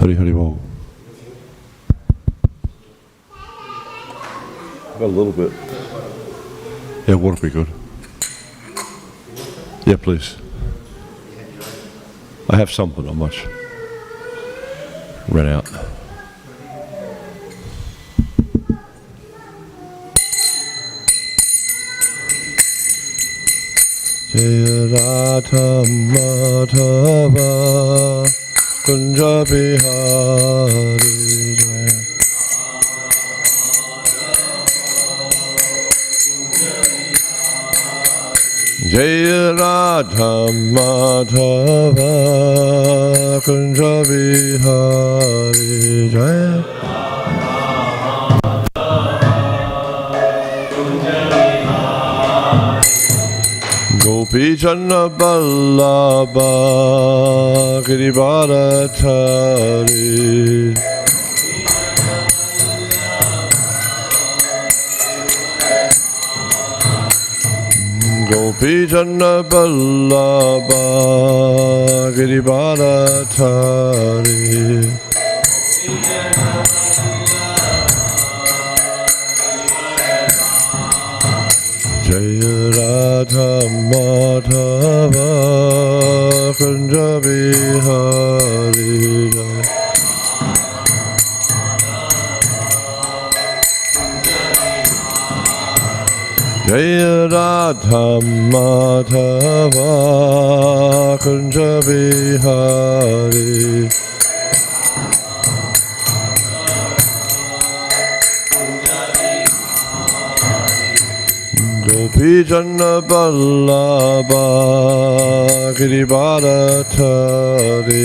Hare Hare Bol. Got a little bit. Yeah, water be good. Yeah, please. I have some, but not much. Ran out. Jaya Radha Madhava Kunja Bihari Jaya. Jaya Radha Madhava Kunja Bihari Jaya. Gopi Janna Ballabha Girivardhari Gopi Janna Ballabha Girivardhari Jaya Radha Madhava Kunja Bihari Jaya Radha Madhava Kunja Bihari Gopi Janna Ballabha Girivardhari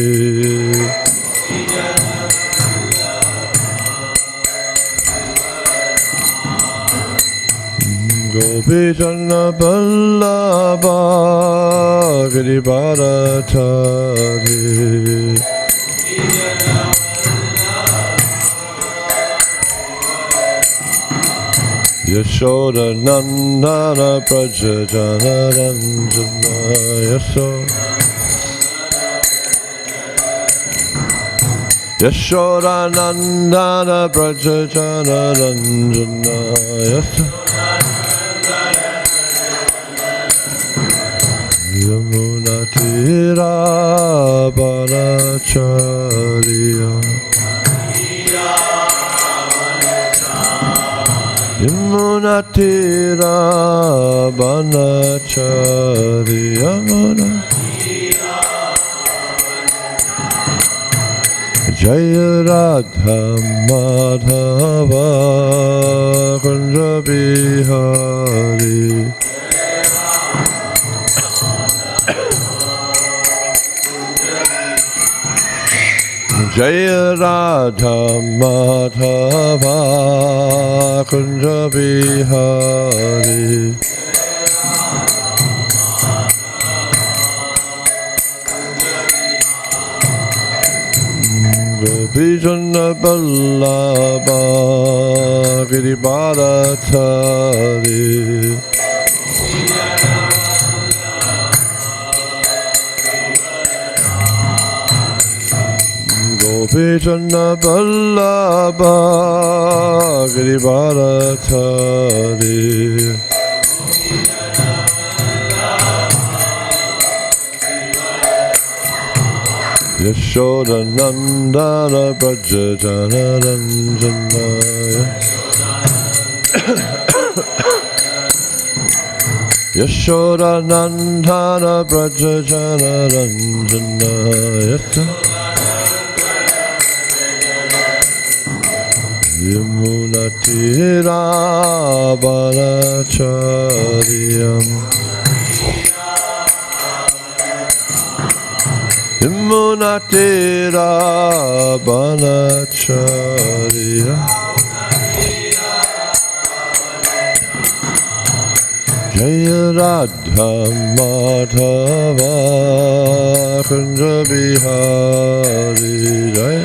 Gopi Janna Ballabha Girivardhari Yashoda Nandana Praja Jana Ranjana Yashoda Nandana Praja Jana Ranjana Yamuna Tira Bharacharya Yamuna Tira Bharacharya Yamuna Jaya Radha Madhava Kunja Bihari Jaya Radha Madhava Kunja Bihari Gopi Janna Ballabha Girivardhari Gopi Janna Ballabha Girivardhari Yashoda Nandana Braja Jana Ranjana Yashoda Nandana Braja Jana Ranjana Yamuna Tira Bharacharya Yamuna Tira Bharacharya Jaya Radha Madhava Kunja Bihari Jaya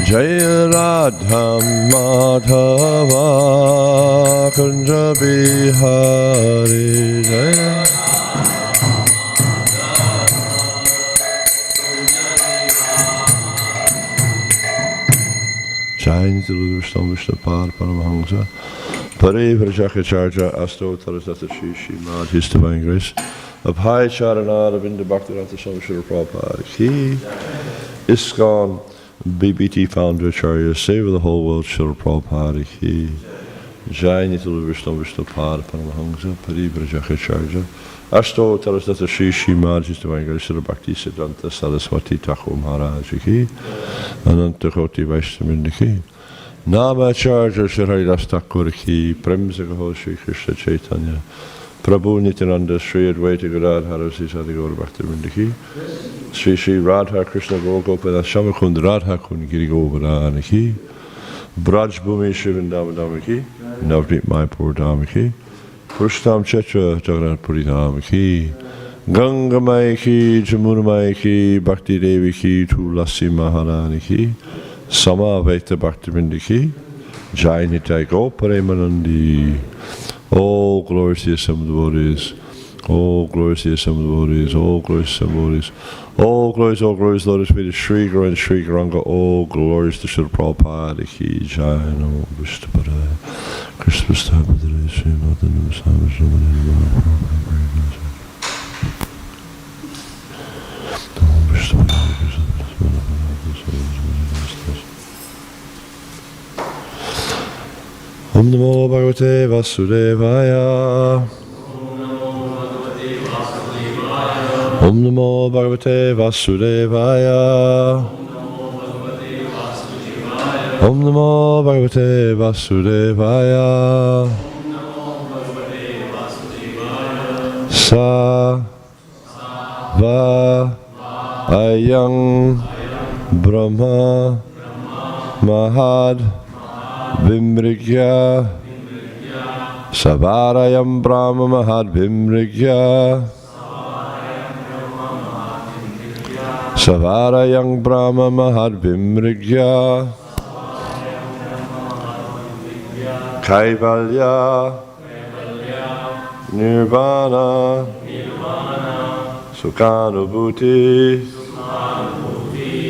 Jaya Radha Madhava Kunja Bihari Jaya Jai Nitya Vishnu Par Paramahamsa Hare Vrajaka Asto Tarazata Śrīmad His Divine Grace of High Charanada Vinda Bhaktivedanta Swami Prabhupada Ki ISKCON BBT Founder-Acharya Save the whole world Srila Prabhupada Ki Jai Nitya Vishnu Par Paramahamsa Hare Vrajaka Asto Tarazata Śrīmad His Divine Grace of Bhaktivedanta Saraswati Thakur Maharaj Ki Ananta Koti Vaishnavinda Ki Namacharya Shri Haridas Thakur Ki Premsakaho Shri Krishna Chaitanya Prabhu Nityananda Shri Advaita Gadadhara Sri Sadigaur Bhaktivedanta Ki Shri Radha Krishna Gogopada Shamakund Radha Kund Giri Govardhana Ki Braj Bhumi Shri Vrindavan Ki Navdeep Mayapur Dham Ki Purushottam Chetra Jagannath Puri Dham Ki Ganga Mai Ki Jamuna Mai Ki Bhakti Devi Ki Tulasi Maharani Ki Samaveta Bhaktivedanta Ki Jai Nitai Goparemanandi. All glories to the assembled devotees. All glories to the assembled devotees. All glories to the assembled devotees. All glories, Lord, be to Sri Guru and Sri Garanga. All glories to Srila Prabhupada Ki Jai. Namo Vishnu Padaya Krishna Padaya Śrīmad Om Namo Bhagavate Vasudevaya. Om Namo Bhagavate Vasudevaya. Om Namo Bhagavate Vasudevaya. Sa Va Ayang Brahma Mahad Vimrigya Savarayam Brahma Mahad Vimrigya Savarayam Brahma Mahad Vimrigya Kaivalya Nirvana Sukhanubhuti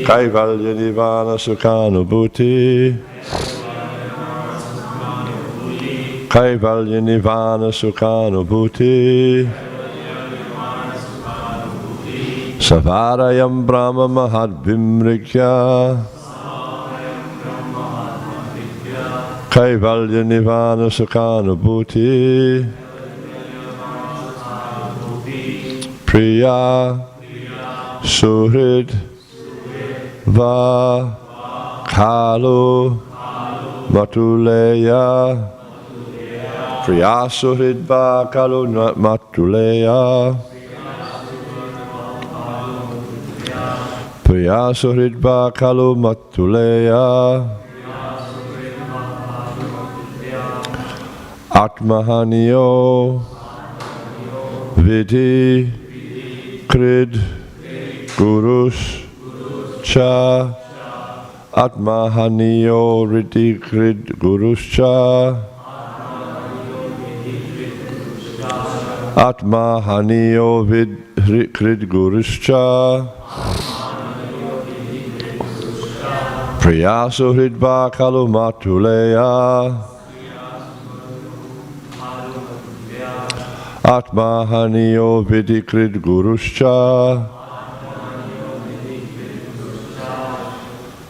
Kaivalya Nirvana Sukhanubhuti Kaivalya Nirvana Sukhanubhuti Savarayam Brahma Mahad Vimrigya Kaivalya Nirvana Sukhanubhuti Priya Suhrid Va Kalu Matuleya Priya Suhrid Va Kalu Matuleya Priya Suhrid Va Kalu Matuleya Atmahaniyo Vidhi Krid Gurus Cha Atmahaniyo Vidhi Krid Gurus Cha Atmahaniyo Vidhi Krid Gurus Cha Priya Suhrid Va Kalu Matuleya Atmahaniyo Vidikrid Guruscha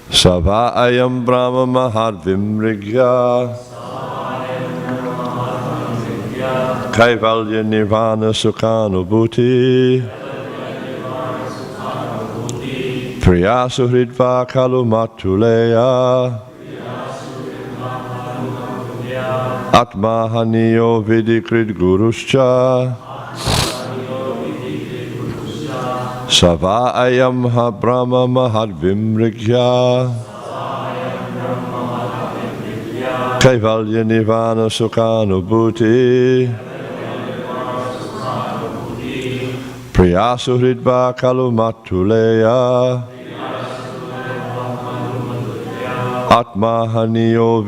Sava Ayam Brahma Mahad Vimrigya Kaivalya Nirvana Sukhanubhuti Priya Suhridva Kalu Matuleya Atmahaniyo Vidikrid Guruscha Sava Ayam Brahma Mahad Vimrigya Kaivalya Nirvana Sukhanubhuti Priya Suhridva Kalu Matuleya Atmahaniyo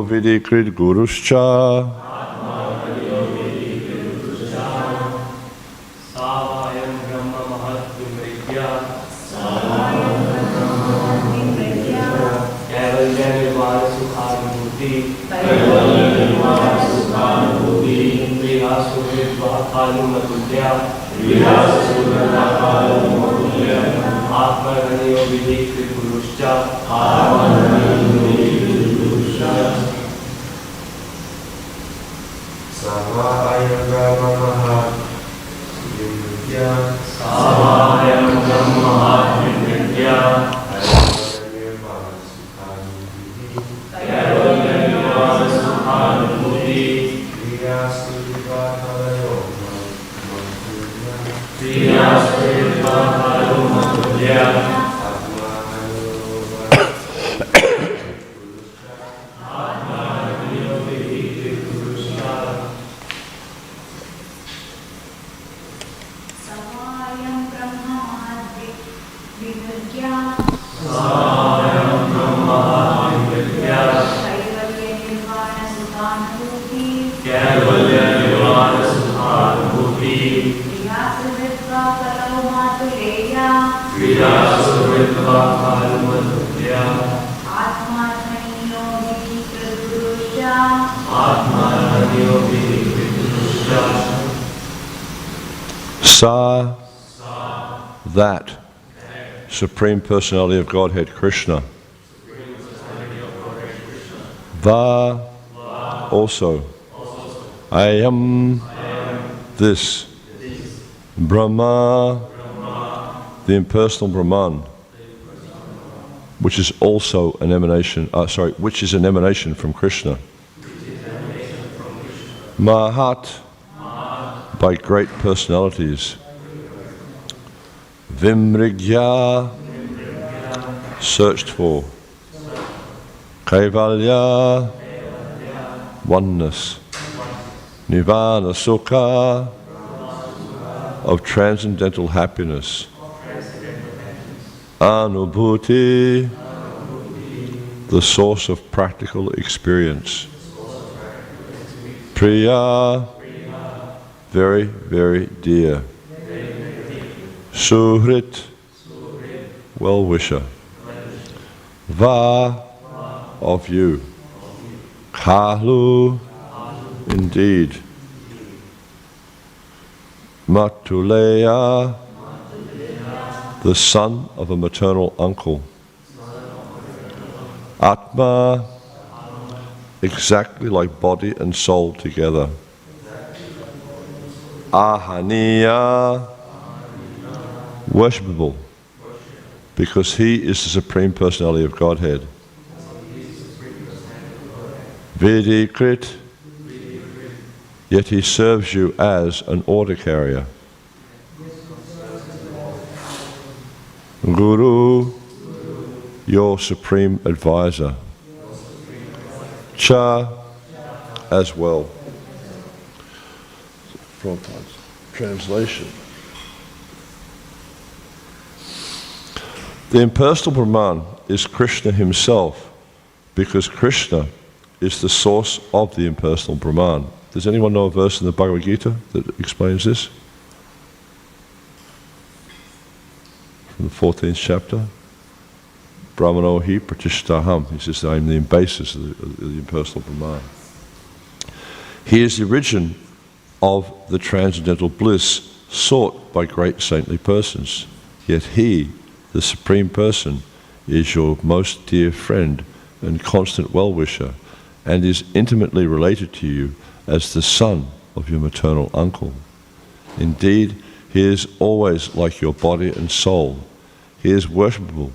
Vidikrid Guruscha Sa, that Supreme Personality of Godhead Krishna. Va, also. I am this. Brahma, the impersonal Brahman, which is also an emanation, which is an emanation from Krishna. Mahat, by great personalities. Vimrigya, searched for. Kaivalya, oneness. Nirvana Sukha, of transcendental happiness. Anubhuti, the source of practical experience. Priya, very, very dear. Suhrit, well-wisher. Va, of you. Kalu, indeed. Matuleya, the son of a maternal uncle. Atma, exactly like body and soul together. Ahaniya, worshipable, because he is the Supreme Personality of Godhead. Vidikrit, yet he serves you as an order carrier. Guru, your supreme advisor. Cha, as well. Prabhupada's translation. The impersonal Brahman is Krishna himself, because Krishna is the source of the impersonal Brahman. Does anyone know a verse in the Bhagavad Gita that explains this? From the 14th chapter. Brahmano hi pratishtaham. He says, I am the basis of the impersonal Brahman. He is the origin of the transcendental bliss sought by great saintly persons. Yet he, the Supreme Person, is your most dear friend and constant well-wisher, and is intimately related to you as the son of your maternal uncle. Indeed, he is always like your body and soul. He is worshipable,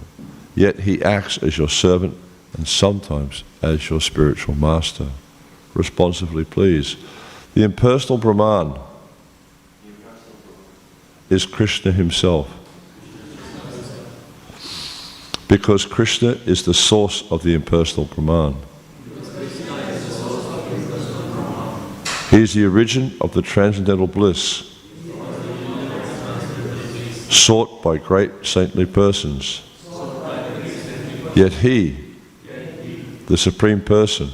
yet he acts as your servant and sometimes as your spiritual master. Responsively, please. The impersonal Brahman is Krishna himself, because Krishna is the source of the impersonal Brahman. He is the origin of the transcendental bliss sought by great saintly persons. Yet he, the Supreme Person,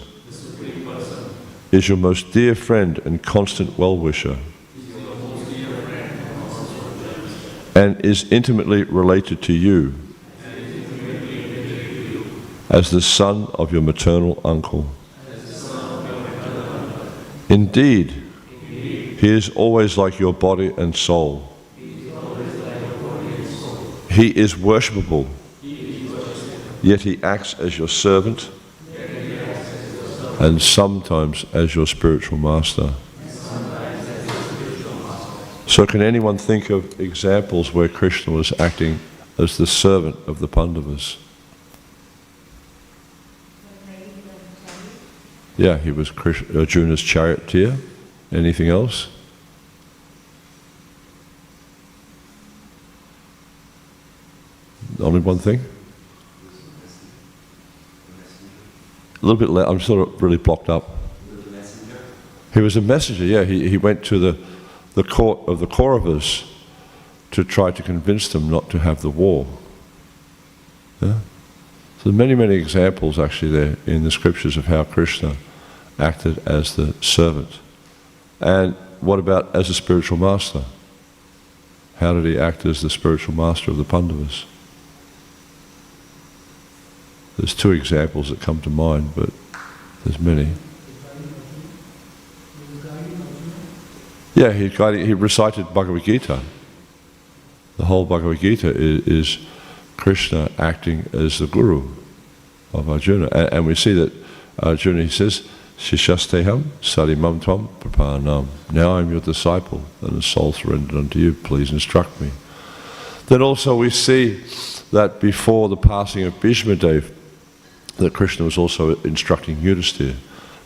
is your most dear friend and constant well-wisher, and is intimately related to you as the son of your maternal uncle. Indeed, he is always like your body and soul. He is worshipable, yet he acts as your servant and sometimes as your spiritual master. So can anyone think of examples where Krishna was acting as the servant of the Pandavas? Yeah, he was Arjuna's charioteer. Anything else? Only one thing? A little bit loud. I'm sort of really blocked up. He was a messenger, yeah. He went to the court of the Kauravas to try to convince them not to have the war. Yeah? So many, many examples actually there in the scriptures of how Krishna acted as the servant. And what about as a spiritual master? How did he act as the spiritual master of the Pandavas? There's two examples that come to mind, but there's many. Yeah, he recited Bhagavad Gita. The whole Bhagavad Gita is Krishna acting as the guru of Arjuna. And we see that Arjuna, he says, Shishasteham sarimam tvam prapanam. Now I'm your disciple and the soul surrendered unto you. Please instruct me. Then also we see that before the passing of Bhishma Dev, that Krishna was also instructing Yudhisthira.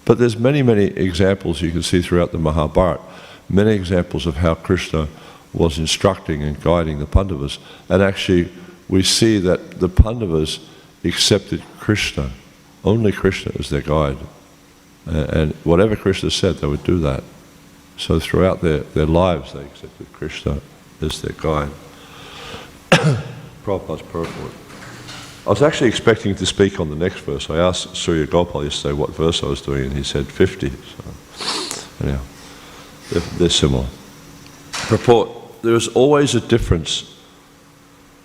But there's many, many examples you can see throughout the Mahabharata, many examples of how Krishna was instructing and guiding the Pandavas. And actually we see that the Pandavas accepted Krishna, only Krishna as their guide. And whatever Krishna said, they would do that. So throughout their lives, they accepted Krishna as their guide. Prabhupada's purport. I was actually expecting to speak on the next verse. I asked Surya Gopal yesterday what verse I was doing, and he said 50. So, anyhow, they're similar. Purport. There is always a difference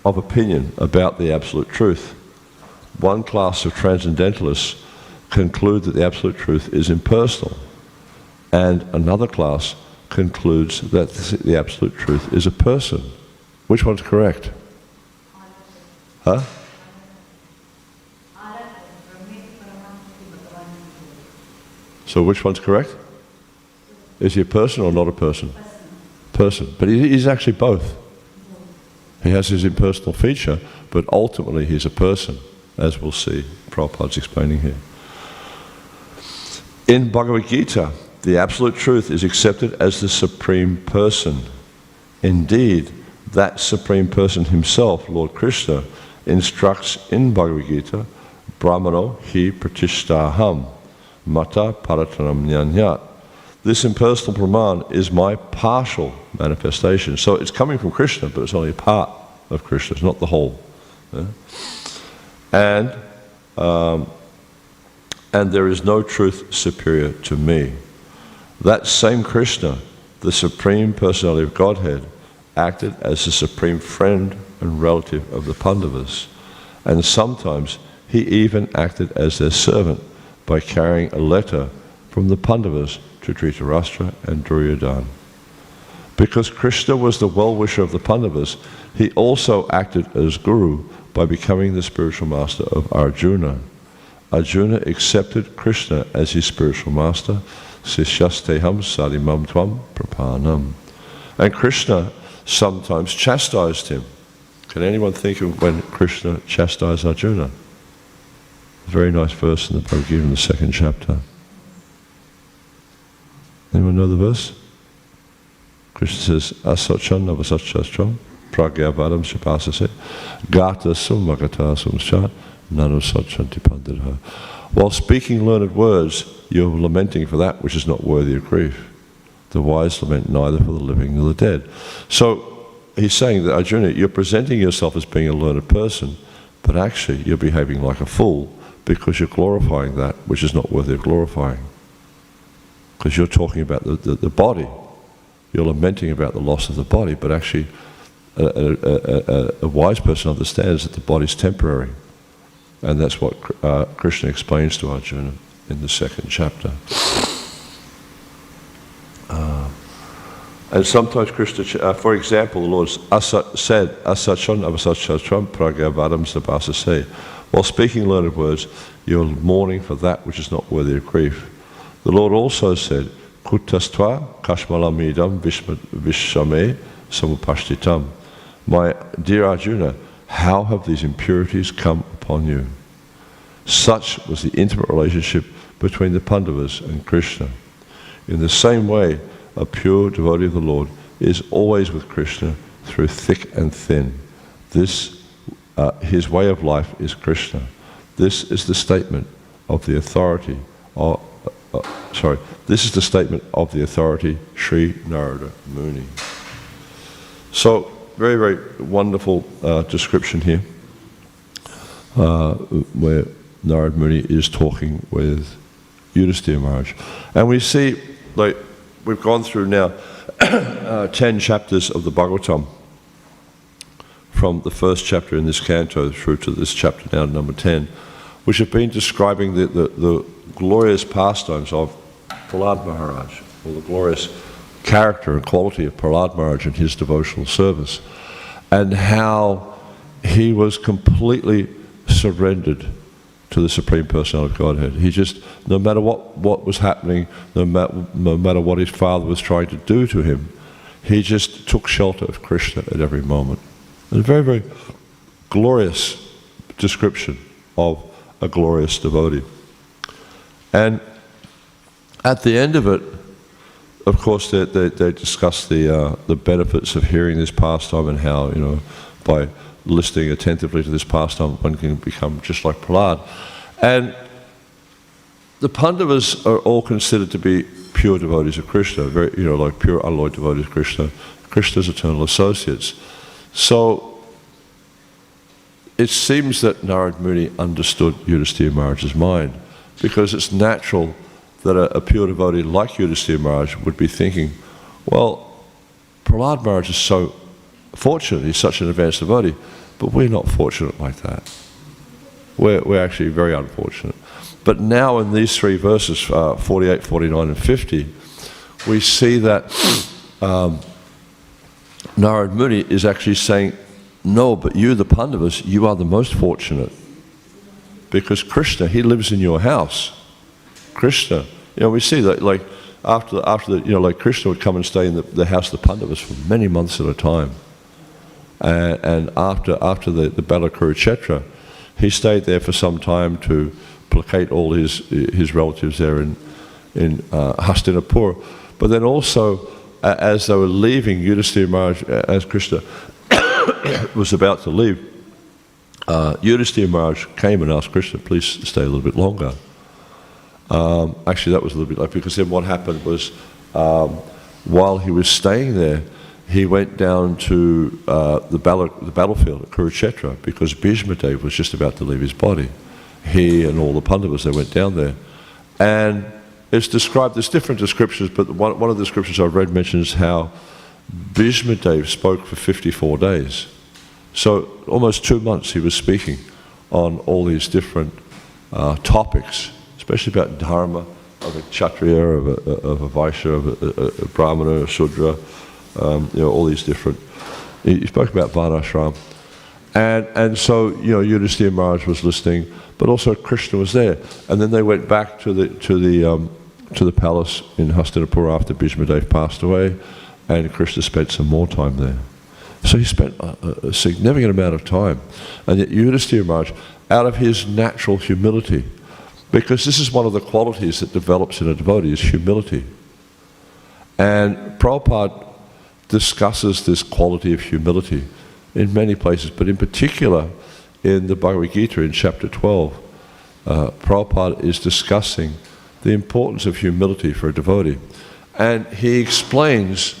of opinion about the absolute truth. One class of transcendentalists conclude that the absolute truth is impersonal, and another class concludes that the absolute truth is a person. Which one's correct? Huh? So which one's correct? Is he a person or not a person? Person. But he's actually both. He has his impersonal feature, but ultimately he's a person, as we'll see Prabhupada's explaining here. In Bhagavad Gita, the absolute truth is accepted as the Supreme Person. Indeed, that Supreme Person himself, Lord Krishna, instructs in Bhagavad Gita, Brahmano hi pratishtaham, mata paratanam nyanyat. This impersonal Brahman is my partial manifestation. So it's coming from Krishna, but it's only a part of Krishna, it's not the whole. Yeah? And there is no truth superior to me. That same Krishna, the Supreme Personality of Godhead, acted as the supreme friend and relative of the Pandavas. And sometimes he even acted as their servant by carrying a letter from the Pandavas to Dhritarashtra and Duryodhana. Because Krishna was the well-wisher of the Pandavas, he also acted as guru by becoming the spiritual master of Arjuna. Arjuna accepted Krishna as his spiritual master, Sishyasteham sarimam tvam prapanam. And Krishna sometimes chastised him. Can anyone think of when Krishna chastised Arjuna? A very nice verse in the Bhagavad Gita in the 2nd chapter. Anyone know the verse? Krishna says, Asachan navasachastram pragyavadam shapasase gata sumagata sumshat nanu sachanti pandiraha. While speaking learned words, you're lamenting for that which is not worthy of grief. The wise lament neither for the living nor the dead. So he's saying that Arjuna, you're presenting yourself as being a learned person, but actually you're behaving like a fool because you're glorifying that which is not worthy of glorifying. Because you're talking about the body. You're lamenting about the loss of the body, but actually a wise person understands that the body's temporary. And that's what Krishna explains to Arjuna in the 2nd chapter. And sometimes Krishna, for example, the Lord said, Asachon avasachacham pragavadam sabasase. While speaking learned words, you're mourning for that which is not worthy of grief. The Lord also said, Kutastva kashmalamidam vishame samupashtitam. My dear Arjuna, how have these impurities come upon you? Such was the intimate relationship between the Pandavas and Krishna. In the same way, a pure devotee of the Lord is always with Krishna through thick and thin. This, his way of life is Krishna. This is the statement of the authority this is the statement of the authority Sri Narada Muni. So, very, very wonderful description here, where Narada Muni is talking with Yudhisthira Maharaj. And we see, like, we've gone through now 10 chapters of the Bhagavatam, from the first chapter in this canto through to this chapter now, number 10, which have been describing the glorious pastimes of Prahlad Maharaj, or the glorious character and quality of Prahlad Maharaj in his devotional service, and how he was completely surrendered to the Supreme Personality of Godhead. He just, no matter what was happening, no matter what his father was trying to do to him, he just took shelter of Krishna at every moment. And a very, very glorious description of a glorious devotee. And at the end of it, of course, they discuss the benefits of hearing this pastime, and how, you know, by listening attentively to this pastime, one can become just like Prahlad. And the Pandavas are all considered to be pure devotees of Krishna, very, you know, like pure unalloyed devotees of Krishna, Krishna's eternal associates. So it seems that Narada Muni understood Yudhisthira Maharaj's mind, because it's natural that a pure devotee like Yudhisthira Maharaj would be thinking, well, Prahlad Maharaj is so fortunate, he's such an advanced devotee, but we're not fortunate like that. We're actually very unfortunate. But now in these three verses, 48, 49 and 50, we see that Narada Muni is actually saying, no, but you, the Pandavas, you are the most fortunate. Because Krishna, he lives in your house. Krishna, you know, we see that, like, after the, you know, like Krishna would come and stay in the house of the Pandavas for many months at a time. And after the battle of Kurukshetra, he stayed there for some time to placate all his relatives there in Hastinapur. But then also, as they were leaving, Yudhisthira Maharaj, as Krishna was about to leave, Yudhisthira Maharaj came and asked Krishna, please stay a little bit longer. Actually, that was a little bit late, because then what happened was, while he was staying there, he went down to the battlefield at Kurukshetra, because Bhishma Dev was just about to leave his body. He and all the Pandavas, they went down there. And it's described, there's different descriptions, but one of the descriptions I've read mentions how Bhishma Dev spoke for 54 days. So almost 2 months he was speaking on all these different topics, especially about dharma, of a Kshatriya, of a Vaishya, of a Brahmana, a Shudra, you know, all these different. He spoke about Varnashram. And so, you know, Yudhisthira Maharaj was listening, but also Krishna was there. And then they went back to the palace in Hastinapur after Bhishma Dev passed away, and Krishna spent some more time there. So he spent a significant amount of time. And yet Yudhisthira Maharaj, out of his natural humility, because this is one of the qualities that develops in a devotee, is humility. And Prabhupada discusses this quality of humility in many places, but in particular in the Bhagavad Gita in chapter 12, Prabhupada is discussing the importance of humility for a devotee. And he explains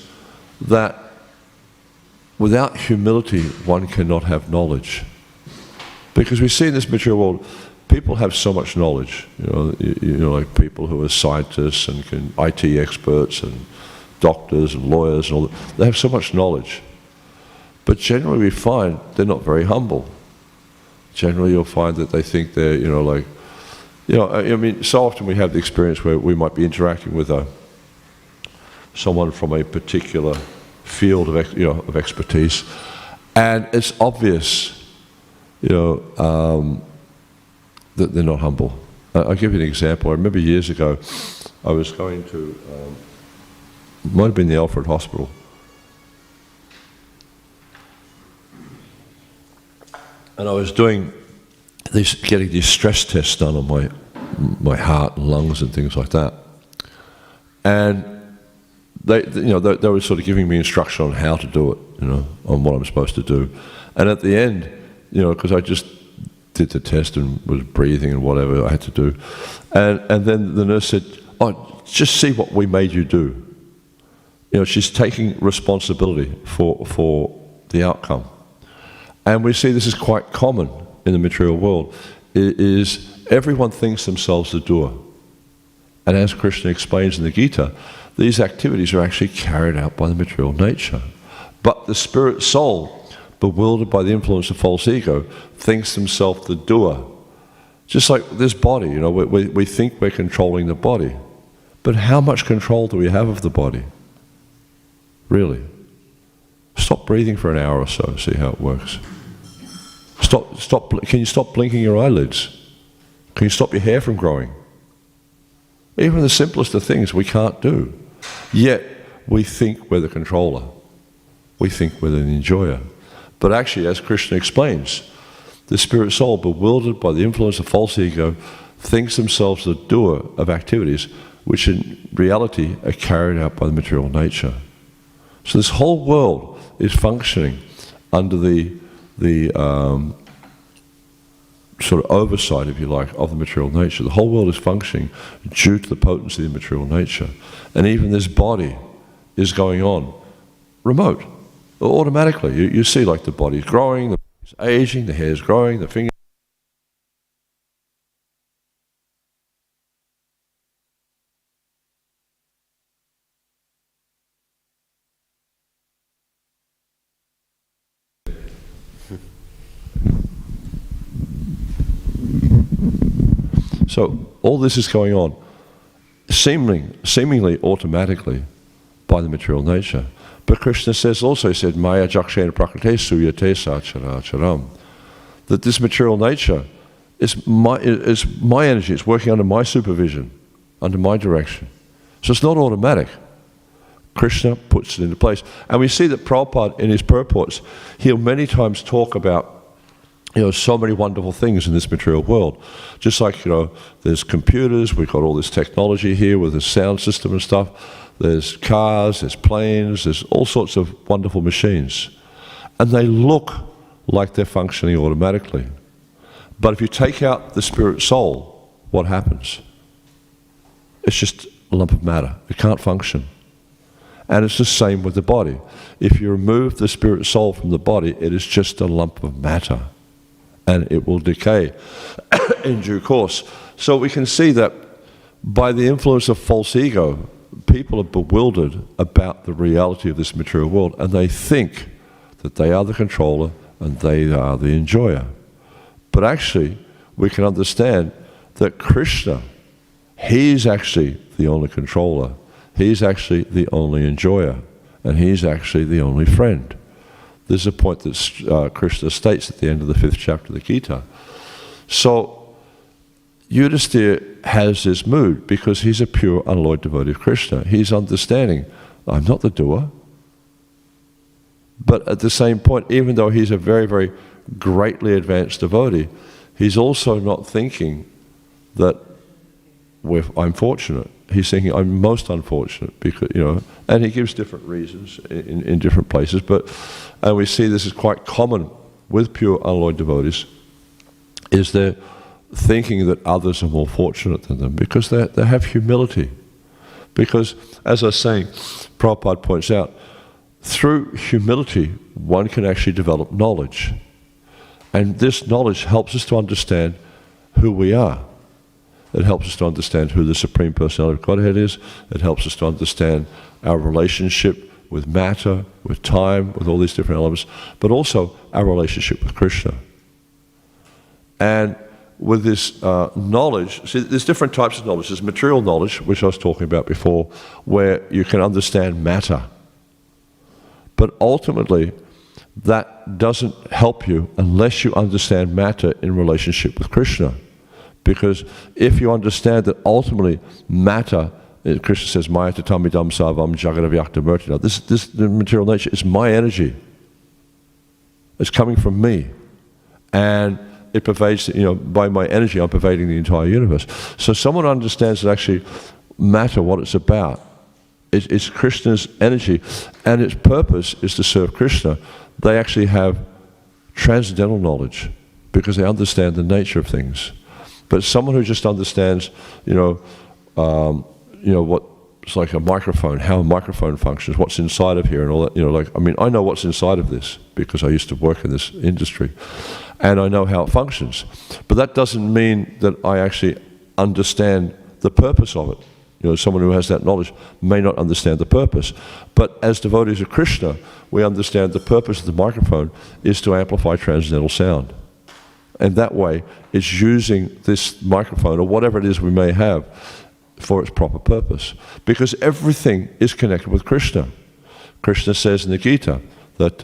that without humility one cannot have knowledge. Because we see in this material world, people have so much knowledge, you know, like people who are scientists and IT experts and doctors and lawyers and all that. They have so much knowledge. But generally we find they're not very humble. Generally you'll find that they think they're, you know, like, you know, I mean, so often we have the experience where we might be interacting with someone from a particular field of expertise, and it's obvious, that they're not humble. I'll give you an example. I remember years ago, I was going to, might have been the Alfred Hospital. And I was getting these stress tests done on my heart and lungs and things like that. And they were sort of giving me instruction on how to do it, on what I'm supposed to do. And at the end, because I just did the test and was breathing and whatever I had to do, and then the nurse said, "Oh, just see what we made you do." She's taking responsibility for the outcome. And we see this is quite common in the material world, is everyone thinks themselves the doer. And as Krishna explains in the Gita, these activities are actually carried out by the material nature. But the spirit soul, bewildered by the influence of false ego, thinks himself the doer. Just like this body, we think we're controlling the body. But how much control do we have of the body? Really? Stop breathing for an hour or so, see how it works. Can you stop blinking your eyelids? Can you stop your hair from growing? Even the simplest of things we can't do. Yet, we think we're the controller. We think we're the enjoyer. But actually, as Krishna explains, the spirit soul, bewildered by the influence of false ego, thinks themselves the doer of activities which in reality are carried out by the material nature. So this whole world is functioning under the sort of oversight, if you like, of the material nature. The whole world is functioning due to the potency of the material nature. And even this body is going on remote, automatically. You see like the body's growing, the body's aging, the hair's growing, the fingers. So all this is going on seemingly automatically by the material nature. But Krishna says also, he said, Maya jakshena prakrite suyate sacharacharam, that this material nature is my energy, it's working under my supervision, under my direction. So it's not automatic. Krishna puts it into place. And we see that Prabhupada in his purports, he'll many times talk about so many wonderful things in this material world. Just like, there's computers, we've got all this technology here with the sound system and stuff. There's cars, there's planes, there's all sorts of wonderful machines. And they look like they're functioning automatically. But if you take out the spirit soul, what happens? It's just a lump of matter. It can't function. And it's the same with the body. If you remove the spirit soul from the body, it is just a lump of matter. And it will decay in due course. So we can see that by the influence of false ego, people are bewildered about the reality of this material world, and they think that they are the controller and they are the enjoyer. But actually, we can understand that Krishna, he's actually the only controller, he's actually the only enjoyer, and he's actually the only friend. This is a point that Krishna states at the end of the 5th chapter of the Gita. So, Yudhisthira has this mood because he's a pure, unalloyed devotee of Krishna. He's understanding, I'm not the doer. But at the same point, even though he's a very, very greatly advanced devotee, he's also not thinking that I'm fortunate. He's thinking, I'm most unfortunate, because, and he gives different reasons in different places, and we see this is quite common with pure unalloyed devotees, is they're thinking that others are more fortunate than them because they have humility. Because, as I was saying, Prabhupada points out, through humility, one can actually develop knowledge. And this knowledge helps us to understand who we are. It helps us to understand who the Supreme Personality of Godhead is. It helps us to understand our relationship with matter, with time, with all these different elements, but also our relationship with Krishna. And with this knowledge, see, there's different types of knowledge. There's material knowledge, which I was talking about before, where you can understand matter. But ultimately, that doesn't help you unless you understand matter in relationship with Krishna. Because if you understand that ultimately matter, Krishna says, Maya tatamidam sarvam jagadavyakta murtina. This the material nature is my energy. It's coming from me. And it pervades, by my energy, I'm pervading the entire universe. So someone understands that actually matter, what it's about. It's Krishna's energy, and its purpose is to serve Krishna. They actually have transcendental knowledge because they understand the nature of things. But someone who just understands, what's like a microphone, how a microphone functions, what's inside of here, and all that. I know what's inside of this because I used to work in this industry, and I know how it functions. But that doesn't mean that I actually understand the purpose of it. Someone who has that knowledge may not understand the purpose. But as devotees of Krishna, we understand the purpose of the microphone is to amplify transcendental sound. And that way, it's using this microphone, or whatever it is we may have, for its proper purpose. Because everything is connected with Krishna. Krishna says in the Gita that,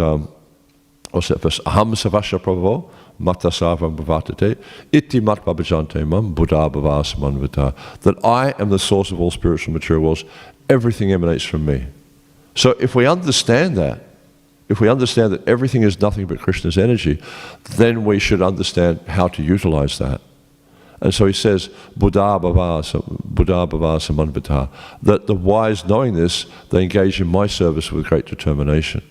what's that verse? Aham savasya prabhavo mata sarvam bhavatate iti matva bhajante mam buddha bhavas manvita. That I am the source of all spiritual material worlds. Everything emanates from me. So if we understand that, if we understand that everything is nothing but Krishna's energy, then we should understand how to utilize that. And so he says, Buddha bhavasa manvita, that the wise, knowing this, they engage in my service with great determination.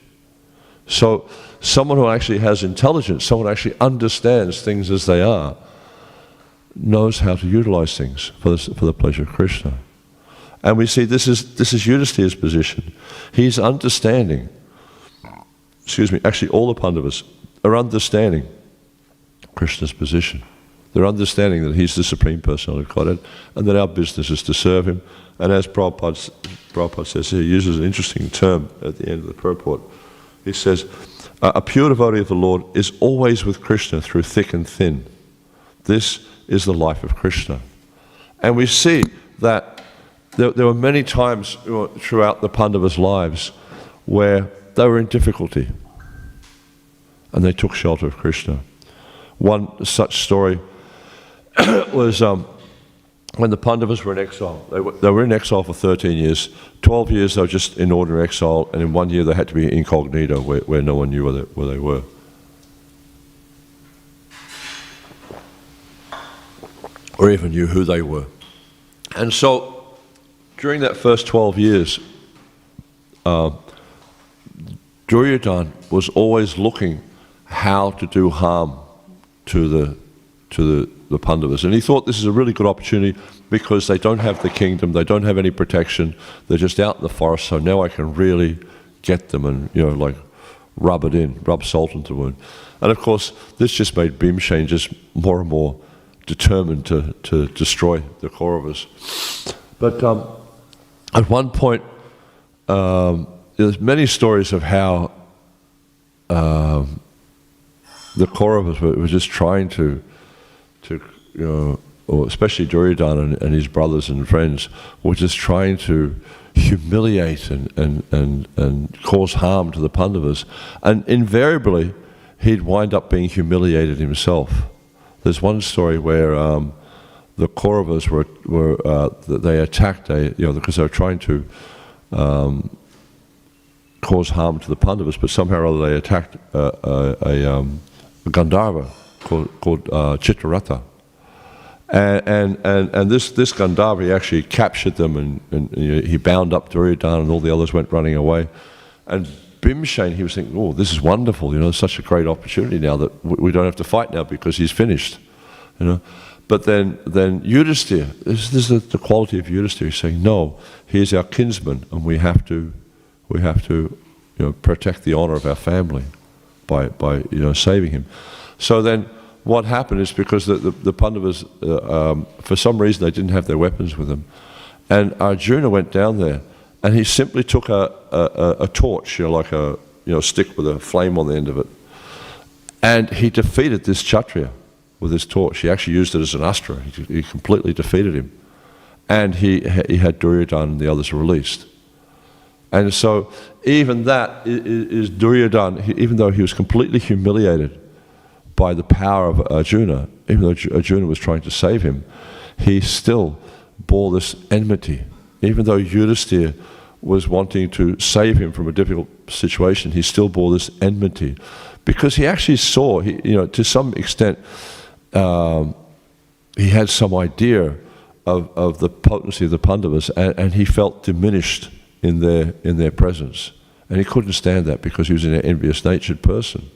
So someone who actually has intelligence, someone who actually understands things as they are, knows how to utilize things for the pleasure of Krishna. And we see this is Yudhisthira's position. He's understanding, actually all the Pandavas are understanding Krishna's position. They're understanding that he's the Supreme Personality of Godhead and that our business is to serve him. And as Prabhupada says, he uses an interesting term at the end of the purport. He says, a pure devotee of the Lord is always with Krishna through thick and thin. This is the life of Krishna. And we see that there were many times throughout the Pandavas' lives where they were in difficulty and they took shelter of Krishna. One such story was when the Pandavas were in exile. They were in exile for 13 years. 12 years they were just in ordinary exile, and in 1 year they had to be incognito where no one knew where they were. Or even knew who they were. And so during that first 12 years, Duryodhana was always looking how to do harm to the Pandavas. And he thought this is a really good opportunity because they don't have the kingdom, they don't have any protection, they're just out in the forest, so now I can really get them and, rub salt into the wound. And of course, this just made Bhimsen just more and more determined to destroy the Kauravas. But at one point, there's many stories of how the Kauravas were just trying to or especially Duryodhana and his brothers and friends were just trying to humiliate and cause harm to the Pandavas. And invariably, he'd wind up being humiliated himself. There's one story where the Kauravas they attacked because they were trying to cause harm to the Pandavas, but somehow or other they attacked a Gandharva called Chitraratha. And this Gandharva, he actually captured them and he bound up Duryodhana and all the others went running away. And Bhimsen, he was thinking, oh, this is wonderful, such a great opportunity now that we don't have to fight now because he's finished, But then Yudhisthira, this is the quality of Yudhisthira, he's saying, no, he is our kinsman and we have to protect the honor of our family by saving him. So then what happened is because the Pandavas, for some reason they didn't have their weapons with them, and Arjuna went down there and he simply took a torch, like a stick with a flame on the end of it, and he defeated this Kshatriya, with his torch. He actually used it as an astra. He completely defeated him. And he had Duryodhana and the others released. And so even that is Duryodhana, even though he was completely humiliated by the power of Arjuna, even though Arjuna was trying to save him, he still bore this enmity. Even though Yudhisthira was wanting to save him from a difficult situation, he still bore this enmity. Because he actually saw, to some extent, he had some idea of the potency of the Pandavas, and he felt diminished in their presence. And he couldn't stand that because he was an envious-natured person.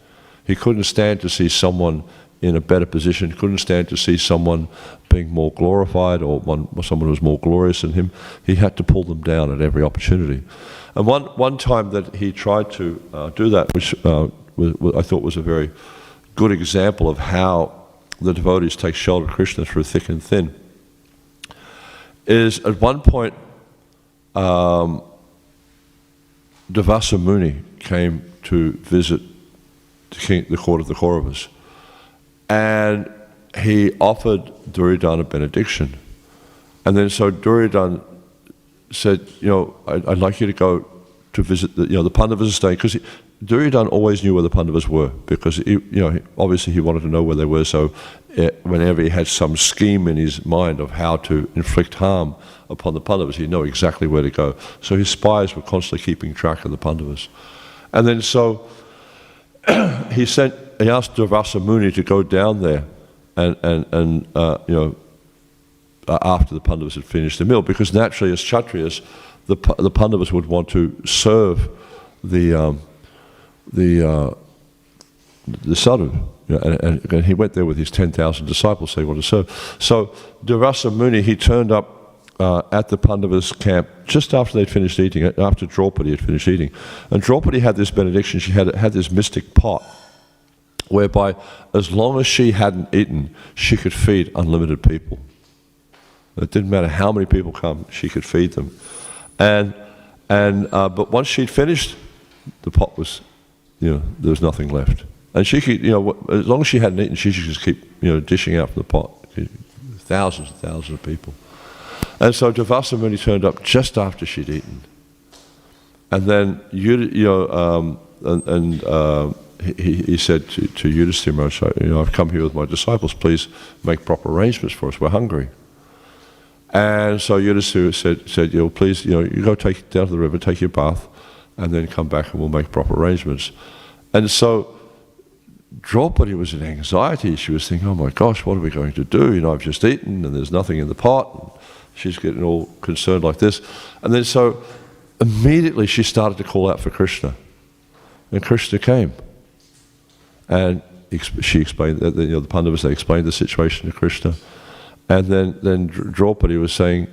He couldn't stand to see someone in a better position, couldn't stand to see someone being more glorified or someone who was more glorious than him. He had to pull them down at every opportunity. And one time that he tried to do that, which I thought was a very good example of how the devotees take shelter of Krishna through thick and thin, is at one point Durvasa Muni came to visit the court of the Kauravas, and he offered Duryodhana benediction. And then so Duryodhana said, I'd like you to go to visit the Pandavas are staying, because Duryodhana always knew where the Pandavas were, because obviously he wanted to know where they were, so whenever he had some scheme in his mind of how to inflict harm upon the Pandavas, he'd know exactly where to go. So his spies were constantly keeping track of the Pandavas. And then so he asked Durvasa Muni to go down there and after the Pandavas had finished the meal, because naturally as Kshatriyas, the Pandavas would want to serve the sadhu, and he went there with his 10,000 disciples, so he wanted to serve. So Durvasa Muni, he turned up at the Pandavas' camp just after they'd finished eating, after Draupadi had finished eating. And Draupadi had this benediction. She had this mystic pot whereby as long as she hadn't eaten, she could feed unlimited people. It didn't matter how many people come, she could feed them. But once she'd finished, the pot was, there was nothing left. And she could, as long as she hadn't eaten, she could just keep, dishing out from the pot. Thousands and thousands of people. And so Durvasa Muni turned up just after she'd eaten. And then, he said to Yudhisthira Maharaj, I've come here with my disciples, please make proper arrangements for us, we're hungry. And so Yudhisthira said, please, you go down to the river, take your bath, and then come back and we'll make proper arrangements. And so Draupadi was in anxiety. She was thinking, oh my gosh, what are we going to do? I've just eaten and there's nothing in the pot. And she's getting all concerned like this. And then so immediately she started to call out for Krishna. And Krishna came. And she explained, the Pandavas, they explained the situation to Krishna. And then Draupadi was saying,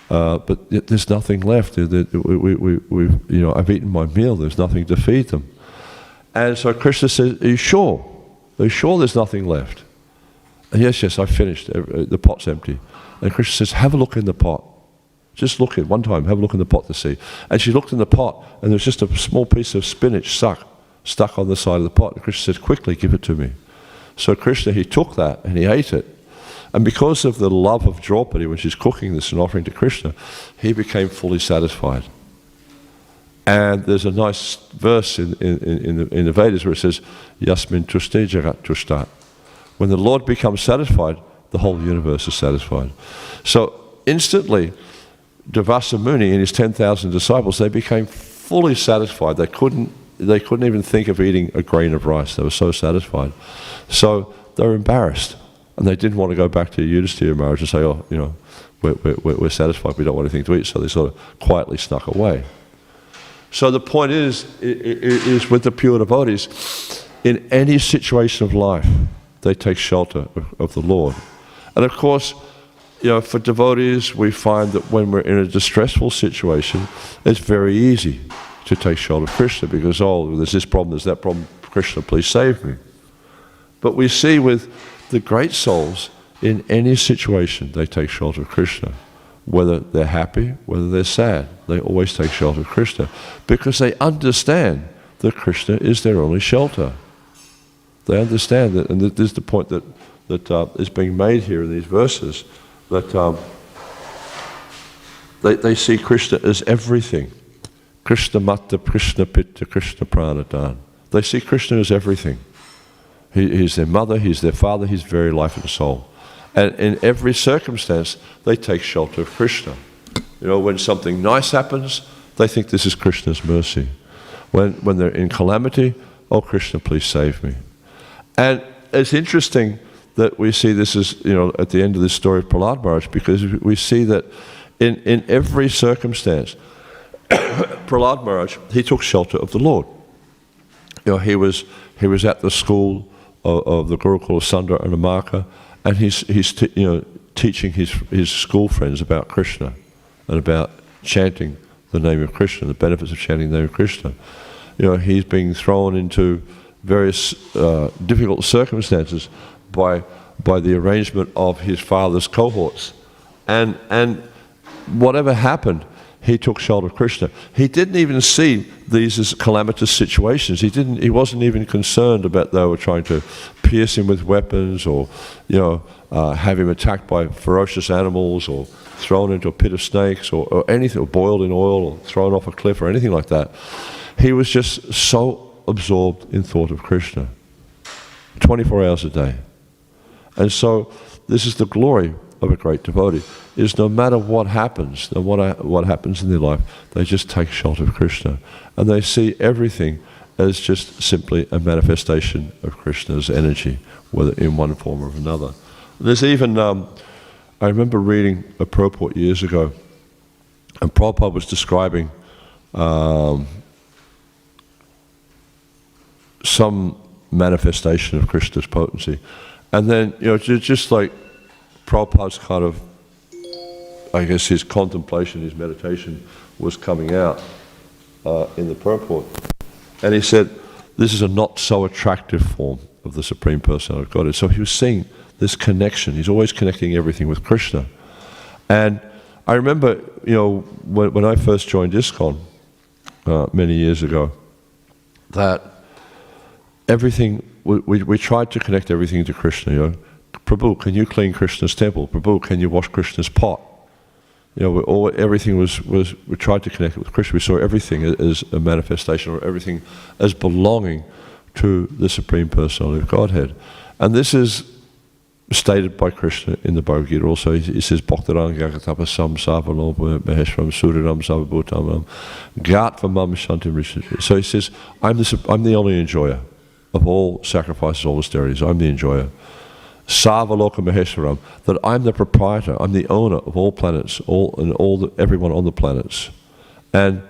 but there's nothing left. I've eaten my meal. There's nothing to feed them. And so Krishna says, are you sure? Are you sure there's nothing left? And yes, I finished. The pot's empty. And Krishna says, have a look in the pot. Just look at one time. Have a look in the pot to see. And she looked in the pot, and there was just a small piece of spinach stuck on the side of the pot. And Krishna said, quickly, give it to me. So Krishna, he took that and he ate it. And because of the love of Draupadi, when she's cooking this and offering to Krishna, he became fully satisfied. And there's a nice verse in the Vedas where it says, Yasmin tushte jagat tushtat. When the Lord becomes satisfied, the whole universe is satisfied. So instantly, Durvasa Muni and his 10,000 disciples, they became fully satisfied. They couldn't even think of eating a grain of rice. They were so satisfied. So they were embarrassed. And they didn't want to go back to Yudhisthira Maharaj and say, we're satisfied, we don't want anything to eat. So they sort of quietly snuck away. So the point is with the pure devotees, in any situation of life, they take shelter of the Lord. And of course, for devotees, we find that when we're in a distressful situation, it's very easy to take shelter of Krishna because, there's this problem, there's that problem, Krishna, please save me. But we see with the great souls, in any situation, they take shelter of Krishna. Whether they're happy, whether they're sad, they always take shelter of Krishna because they understand that Krishna is their only shelter. They understand that, and this is the point that that is being made here in these verses, that they see Krishna as everything. Krishna Matta, Krishna Pitta, Krishna Pranadhan. They see Krishna as everything. He's their mother, he's their father, he's very life and soul. And in every circumstance, they take shelter of Krishna. You know, when something nice happens, they think this is Krishna's mercy. When they're in calamity, oh Krishna, please save me. And it's interesting that we see this as, you know, at the end of this story of Prahlad Maharaj, because we see that in every circumstance, Prahlad Maharaj, he took shelter of the Lord. You know, he was at the school of the Gurukul of Sundar and Amaka, and he's teaching his school friends about Krishna and about chanting the name of Krishna, the benefits of chanting the name of Krishna. You know, he's being thrown into various difficult circumstances by the arrangement of his father's cohorts, and whatever happened, he took shelter of Krishna. He didn't even see these as calamitous situations. He wasn't even concerned about they were trying to pierce him with weapons, or, you know, have him attacked by ferocious animals, or thrown into a pit of snakes, or anything, or boiled in oil, or thrown off a cliff, or anything like that. He was just so absorbed in thought of Krishna, 24 hours a day. And so this is the glory of a great devotee, is no matter what happens, no matter what happens in their life, they just take shelter of Krishna. And they see everything as just simply a manifestation of Krishna's energy, whether in one form or another. There's even, I remember reading a purport years ago, and Prabhupada was describing some manifestation of Krishna's potency. And then, you know, just like Prabhupada's kind of, I guess his contemplation, his meditation was coming out in the purport. And he said, this is a not so attractive form of the Supreme Personality of Godhead. So he was seeing this connection. He's always connecting everything with Krishna. And I remember, you know, when I first joined ISKCON many years ago, that everything, we tried to connect everything to Krishna, you know. Prabhu, can you clean Krishna's temple? Prabhu, can you wash Krishna's pot? You know, everything we tried to connect it with Krishna. We saw everything as a manifestation, or everything as belonging to the Supreme Personality of Godhead. And this is stated by Krishna in the Bhagavad Gita also. He says, Bhaktiranga tapasam savalompa maheshwaram surinam savabhutamam gatvamam shantim rishati. So he says, I'm the only enjoyer of all sacrifices, all austerities. I'm the enjoyer. Savaloka Maheshwaram, that I'm the proprietor, I'm the owner of all planets, everyone on the planets. And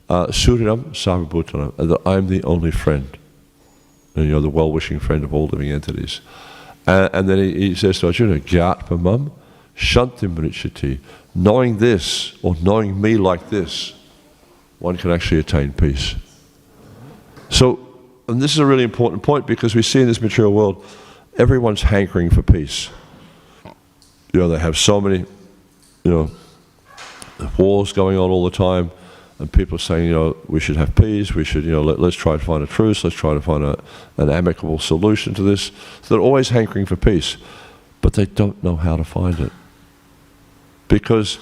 Surinam Sarvabhutanam, that I'm the only friend, and, you know, the well-wishing friend of all living entities. And then he says to Arjuna, Gyatpamam Shantim Rishati, knowing this, or knowing me like this, one can actually attain peace. So, and this is a really important point, because we see in this material world, everyone's hankering for peace. You know, they have so many, you know, wars going on all the time, and people are saying, you know, we should have peace, we should, you know, let's try to find a truce, let's try to find an amicable solution to this. So they're always hankering for peace, but they don't know how to find it. Because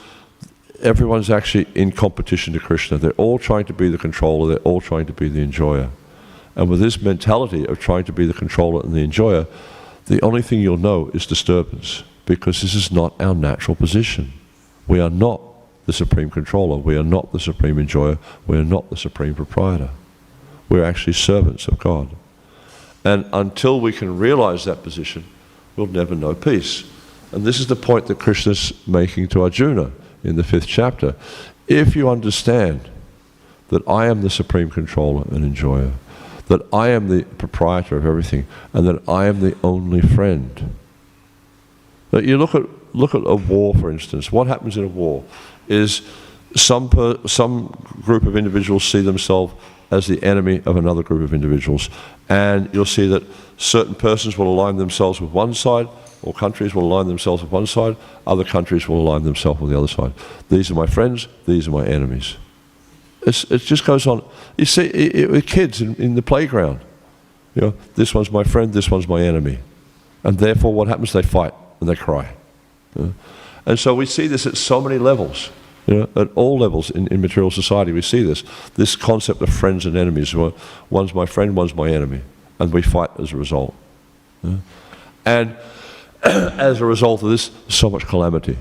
everyone's actually in competition to Krishna. They're all trying to be the controller, they're all trying to be the enjoyer. And with this mentality of trying to be the controller and the enjoyer, the only thing you'll know is disturbance, because this is not our natural position. We are not the supreme controller, we are not the supreme enjoyer, we are not the supreme proprietor. We're actually servants of God. And until we can realize that position, we'll never know peace. And this is the point that Krishna's making to Arjuna in the 5th chapter. If you understand that I am the supreme controller and enjoyer, that I am the proprietor of everything, and that I am the only friend. That you look at a war, for instance. What happens in a war is some group of individuals see themselves as the enemy of another group of individuals, and you'll see that certain persons will align themselves with one side, or countries will align themselves with one side, other countries will align themselves with the other side. These are my friends, these are my enemies. It just goes on. You see, with kids in the playground, you know, this one's my friend, this one's my enemy. And therefore what happens? They fight and they cry. And so we see this at so many levels. At all levels in material society we see this concept of friends and enemies. One's my friend, one's my enemy. And we fight as a result. And as a result of this, so much calamity,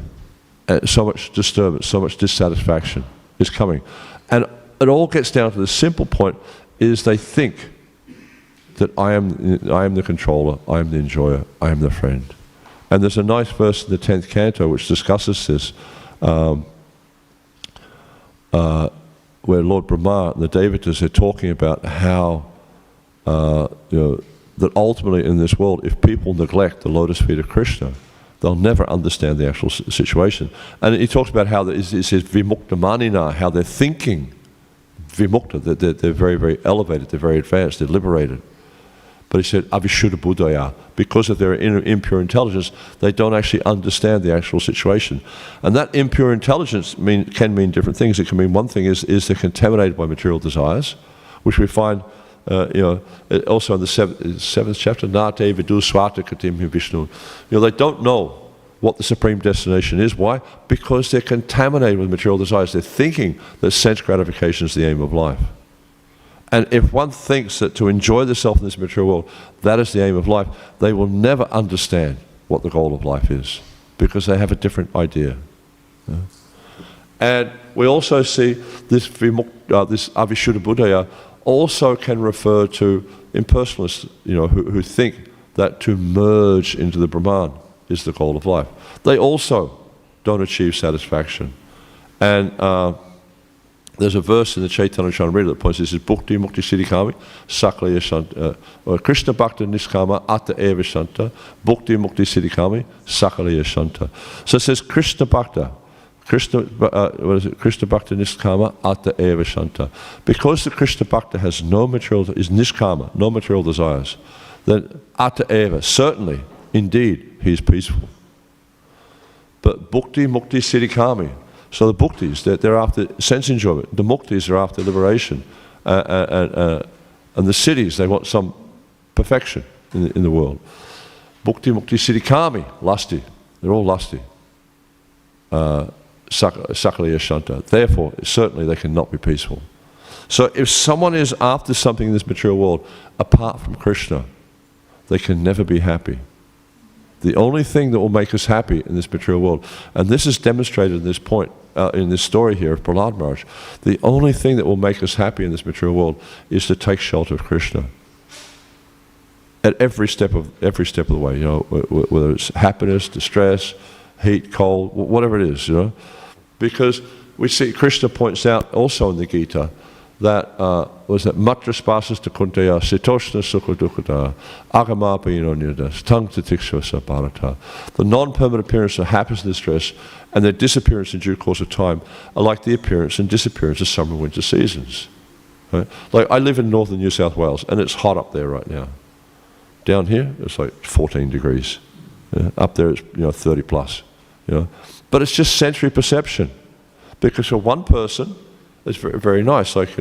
so much disturbance, so much dissatisfaction is coming. And it all gets down to the simple point is they think that I am the controller, I am the enjoyer, I am the friend. And there's a nice verse in the 10th canto which discusses this, where Lord Brahma and the Devatas are talking about how that ultimately in this world, if people neglect the lotus feet of Krishna, they'll never understand the actual situation. And he talks about how it says vimukta manina, how they're thinking vimukta, that they're very, very elevated, they're very advanced, they're liberated. But he said avishuddha buddhaya, because of their impure intelligence, they don't actually understand the actual situation. And that impure intelligence can mean different things. It can mean one thing is they're contaminated by material desires, which we find also in the seventh chapter, Nate vidu swata katim hi Vishnu. They don't know what the supreme destination is. Why? Because they're contaminated with material desires. They're thinking that sense gratification is the aim of life. And if one thinks that to enjoy the self in this material world, that is the aim of life, they will never understand what the goal of life is, because they have a different idea. And we also see this avishuddha buddhaya also can refer to impersonalists, who think that to merge into the Brahman is the goal of life. They also don't achieve satisfaction. And there's a verse in the Chaitanya Charitamrita that points to this: is Bhukti Mukti Siddhikami Saklaya Shanta Krishna Bhakta Niskama Atta Eva Shanta Bhukti Mukti Siddhikami Saklaya Shanta. So it says Krishna Bhakta. Krishna Bhakta Niskama Atta Eva Shanta. Because the Krishna Bhakta has no material, is Niskama, no material desires, then Atta Eva, certainly, indeed, he is peaceful. But Bhukti Mukti Siddhikami, so the Bhuktis, they're after sense enjoyment. The Muktis are after liberation. And the Siddhis, they want some perfection in the world. Bhukti Mukti Siddhikami, lusty. They're all lusty. Sakalaya Shanta. Therefore, certainly they cannot be peaceful. So if someone is after something in this material world, apart from Krishna, they can never be happy. The only thing that will make us happy in this material world, and this is demonstrated in this point, in this story here of Prahlad Maharaj, the only thing that will make us happy in this material world is to take shelter of Krishna. At every step of the way, whether it's happiness, distress, heat, cold, whatever it is, Because we see Krishna points out also in the Gita that matra spasas ta kuntaya sitoshna sukha dukkata agamapa inonyadas tang tatikshvasa bharata. The non-permanent appearance of happiness and distress and their disappearance in due course of time are like the appearance and disappearance of summer and winter seasons. Right? Like I live in northern New South Wales and it's hot up there right now. Down here it's like 14 degrees. Up there it's 30 plus. But it's just sensory perception. Because for one person, it's very, very nice. Like,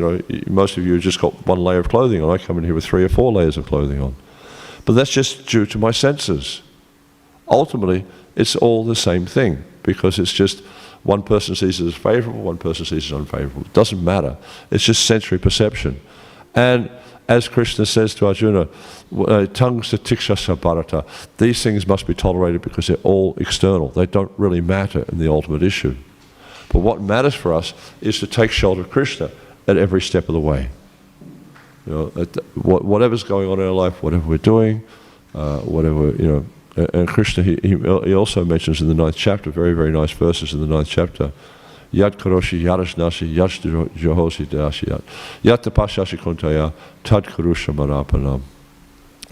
most of you have just got one layer of clothing on. I come in here with 3 or 4 layers of clothing on. But that's just due to my senses. Ultimately, it's all the same thing. Because it's just one person sees it as favorable, one person sees it as unfavorable. It doesn't matter. It's just sensory perception. And as Krishna says to Arjuna, tongues to tikshasa bharata, these things must be tolerated because they're all external. They don't really matter in the ultimate issue. But what matters for us is to take shelter of Krishna at every step of the way. Whatever's going on in our life, whatever we're doing, and Krishna, he also mentions in the 9th chapter, very, very nice verses in the 9th chapter, Yat karoshi yarashnasi yash johosi dasiyat yat tapashashi kuntaya tad karusha marapanam.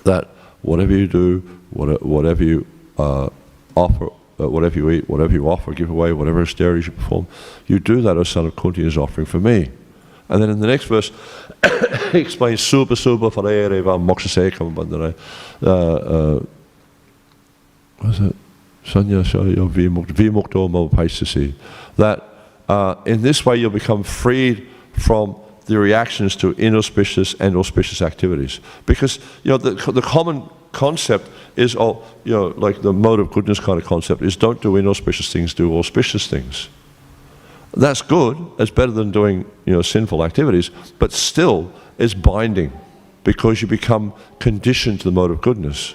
That whatever you do, whatever you offer, whatever you eat, whatever you offer, give away, whatever austerities you perform, you do that, O son of Kunti, as offering for me. And then in the next verse, he explains Subha Subha Hare Moksha Sekam Bandhana. What's it? Sanya Shayo Vimukto Mo Paisasi. That in this way you'll become freed from the reactions to inauspicious and auspicious activities. Because the common concept is, like the mode of goodness kind of concept is, don't do inauspicious things, do auspicious things. That's good. It's better than doing, sinful activities, but still it's binding because you become conditioned to the mode of goodness.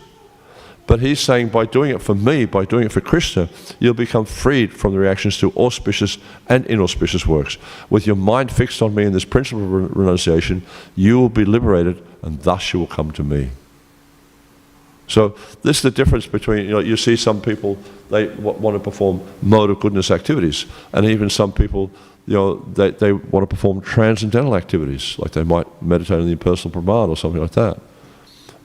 But he's saying by doing it for me, by doing it for Krishna, you'll become freed from the reactions to auspicious and inauspicious works. With your mind fixed on me in this principle of renunciation, you will be liberated, and thus you will come to me. So this is the difference between, you see some people, they want to perform mode of goodness activities, and even some people, they want to perform transcendental activities, like they might meditate on the impersonal Prahlad or something like that.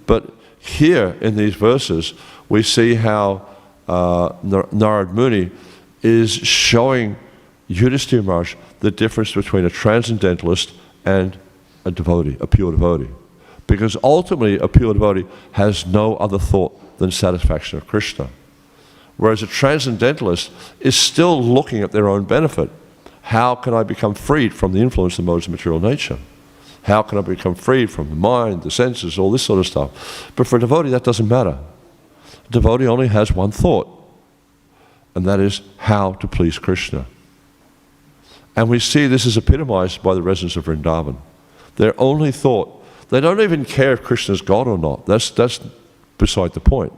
But here in these verses, we see how Narad Muni is showing Yudhishthira Maharaj the difference between a transcendentalist and a devotee, a pure devotee. Because ultimately, a pure devotee has no other thought than satisfaction of Krishna. Whereas a transcendentalist is still looking at their own benefit. How can I become freed from the influence of the modes of material nature? How can I become freed from the mind, the senses, all this sort of stuff? But for a devotee, that doesn't matter. A devotee only has one thought, and that is how to please Krishna. And we see this is epitomized by the residents of Vrindavan. Their only thought, they don't even care if Krishna is God or not. That's beside the point.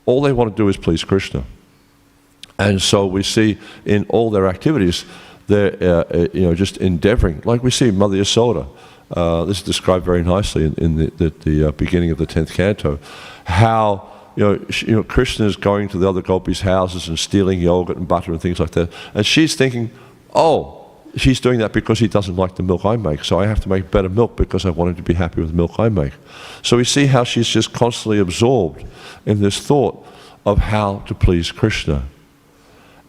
All they want to do is please Krishna. And so we see in all their activities, they're just endeavoring. Like we see Mother Yasoda. This is described very nicely in the beginning of the 10th canto. How Krishna is going to the other gopis' houses and stealing yogurt and butter and things like that. And she's thinking, she's doing that because he doesn't like the milk I make, so I have to make better milk because I want him to be happy with the milk I make. So we see how she's just constantly absorbed in this thought of how to please Krishna.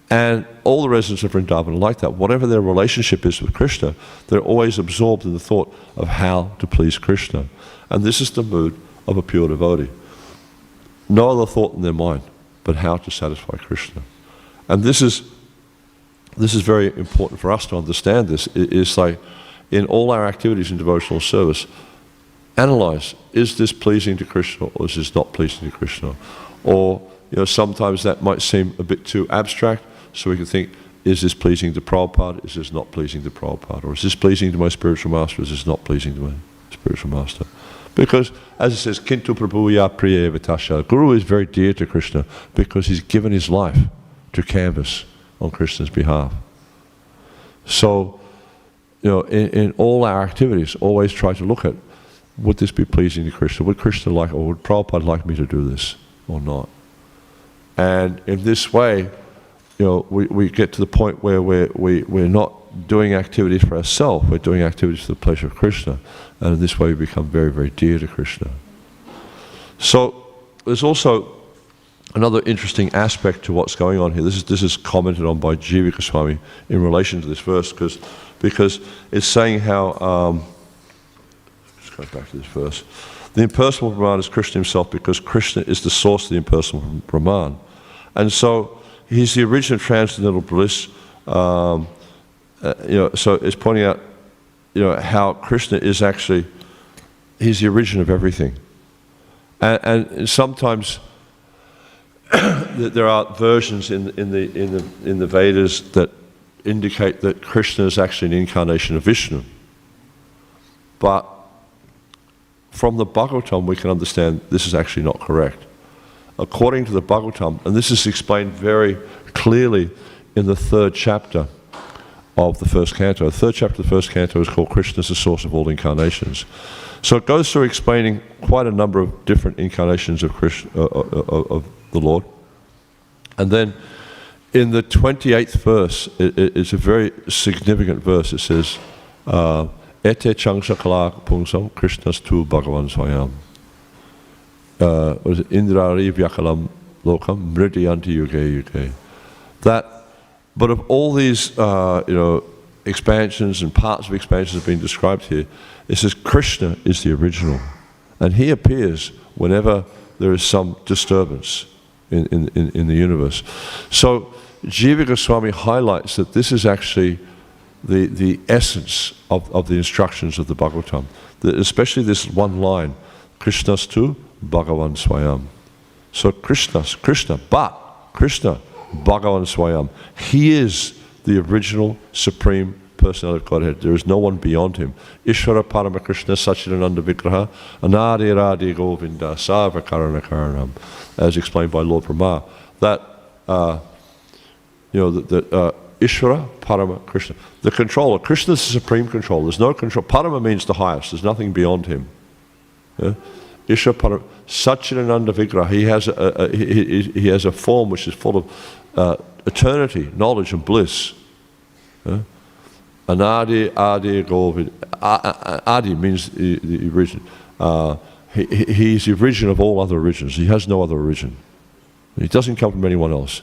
And all the residents of Vrindavan are like that. Whatever their relationship is with Krishna, they're always absorbed in the thought of how to please Krishna. And this is the mood of a pure devotee. No other thought in their mind, but how to satisfy Krishna. And this is very important for us to understand this. It's like in all our activities in devotional service, analyze, is this pleasing to Krishna or is this not pleasing to Krishna? Or sometimes that might seem a bit too abstract, so we can think, is this pleasing to Prabhupada, is this not pleasing to Prabhupada? Or is this pleasing to my spiritual master, is this not pleasing to my spiritual master? Because, as it says, Kintu Prabhu ya priya vitasha, Guru is very dear to Krishna because he's given his life to canvas on Krishna's behalf. So, in all our activities, always try to look at, would this be pleasing to Krishna? Would Krishna like, or would Prabhupada like me to do this or not? And in this way, we get to the point where we're not doing activities for ourselves, we're doing activities for the pleasure of Krishna. And in this way we become very, very dear to Krishna. So there's also another interesting aspect to what's going on here. This is commented on by Jivika Swami in relation to this verse, because it's saying how, let's go back to this verse. The impersonal Brahman is Krishna himself because Krishna is the source of the impersonal Brahman. And so he's the origin of transcendental bliss. So it's pointing out, how Krishna is actually, he's the origin of everything. And sometimes there are versions in the Vedas that indicate that Krishna is actually an incarnation of Vishnu. But from the Bhagavatam, we can understand this is actually not correct. According to the Bhagavatam, and this is explained very clearly in the 3rd chapter of the 1st canto. The 3rd chapter of the 1st canto is called Krishna is the source of all incarnations. So it goes through explaining quite a number of different incarnations of Krishna, of the Lord. And then in the 28th verse, it's a very significant verse. It says, Ete changsakala pungsam Krishnas tu Bhagavan Swayam. Indrari vyakalam lokam mridyanti yuge yuge. But of all these expansions and parts of expansions have been described here, it says Krishna is the original. And he appears whenever there is some disturbance in the universe. So Jivika Swami highlights that this is actually the essence of the instructions of the Bhagavatam. Especially this one line, Krishnas tu Bhagavan Swayam. So Krishna, Bhagavan Swayam. He is the original Supreme Personality of Godhead. There is no one beyond him. Ishvara Parama Krishna Sachidananda Vigraha Anadi Radhi Govinda Sava Karana Karanam, as explained by Lord Brahma. That Ishvara Parama Krishna, the controller. Krishna is the supreme controller. There's no control. Parama means the highest. There's nothing beyond him. Yeah? Ishvara Parama Sachidananda Vigraha. He has a form which is full of eternity, knowledge, and bliss. Yeah? Anadi Adi Govinda. Adi means the origin. He's the origin of all other origins. He has no other origin. He doesn't come from anyone else.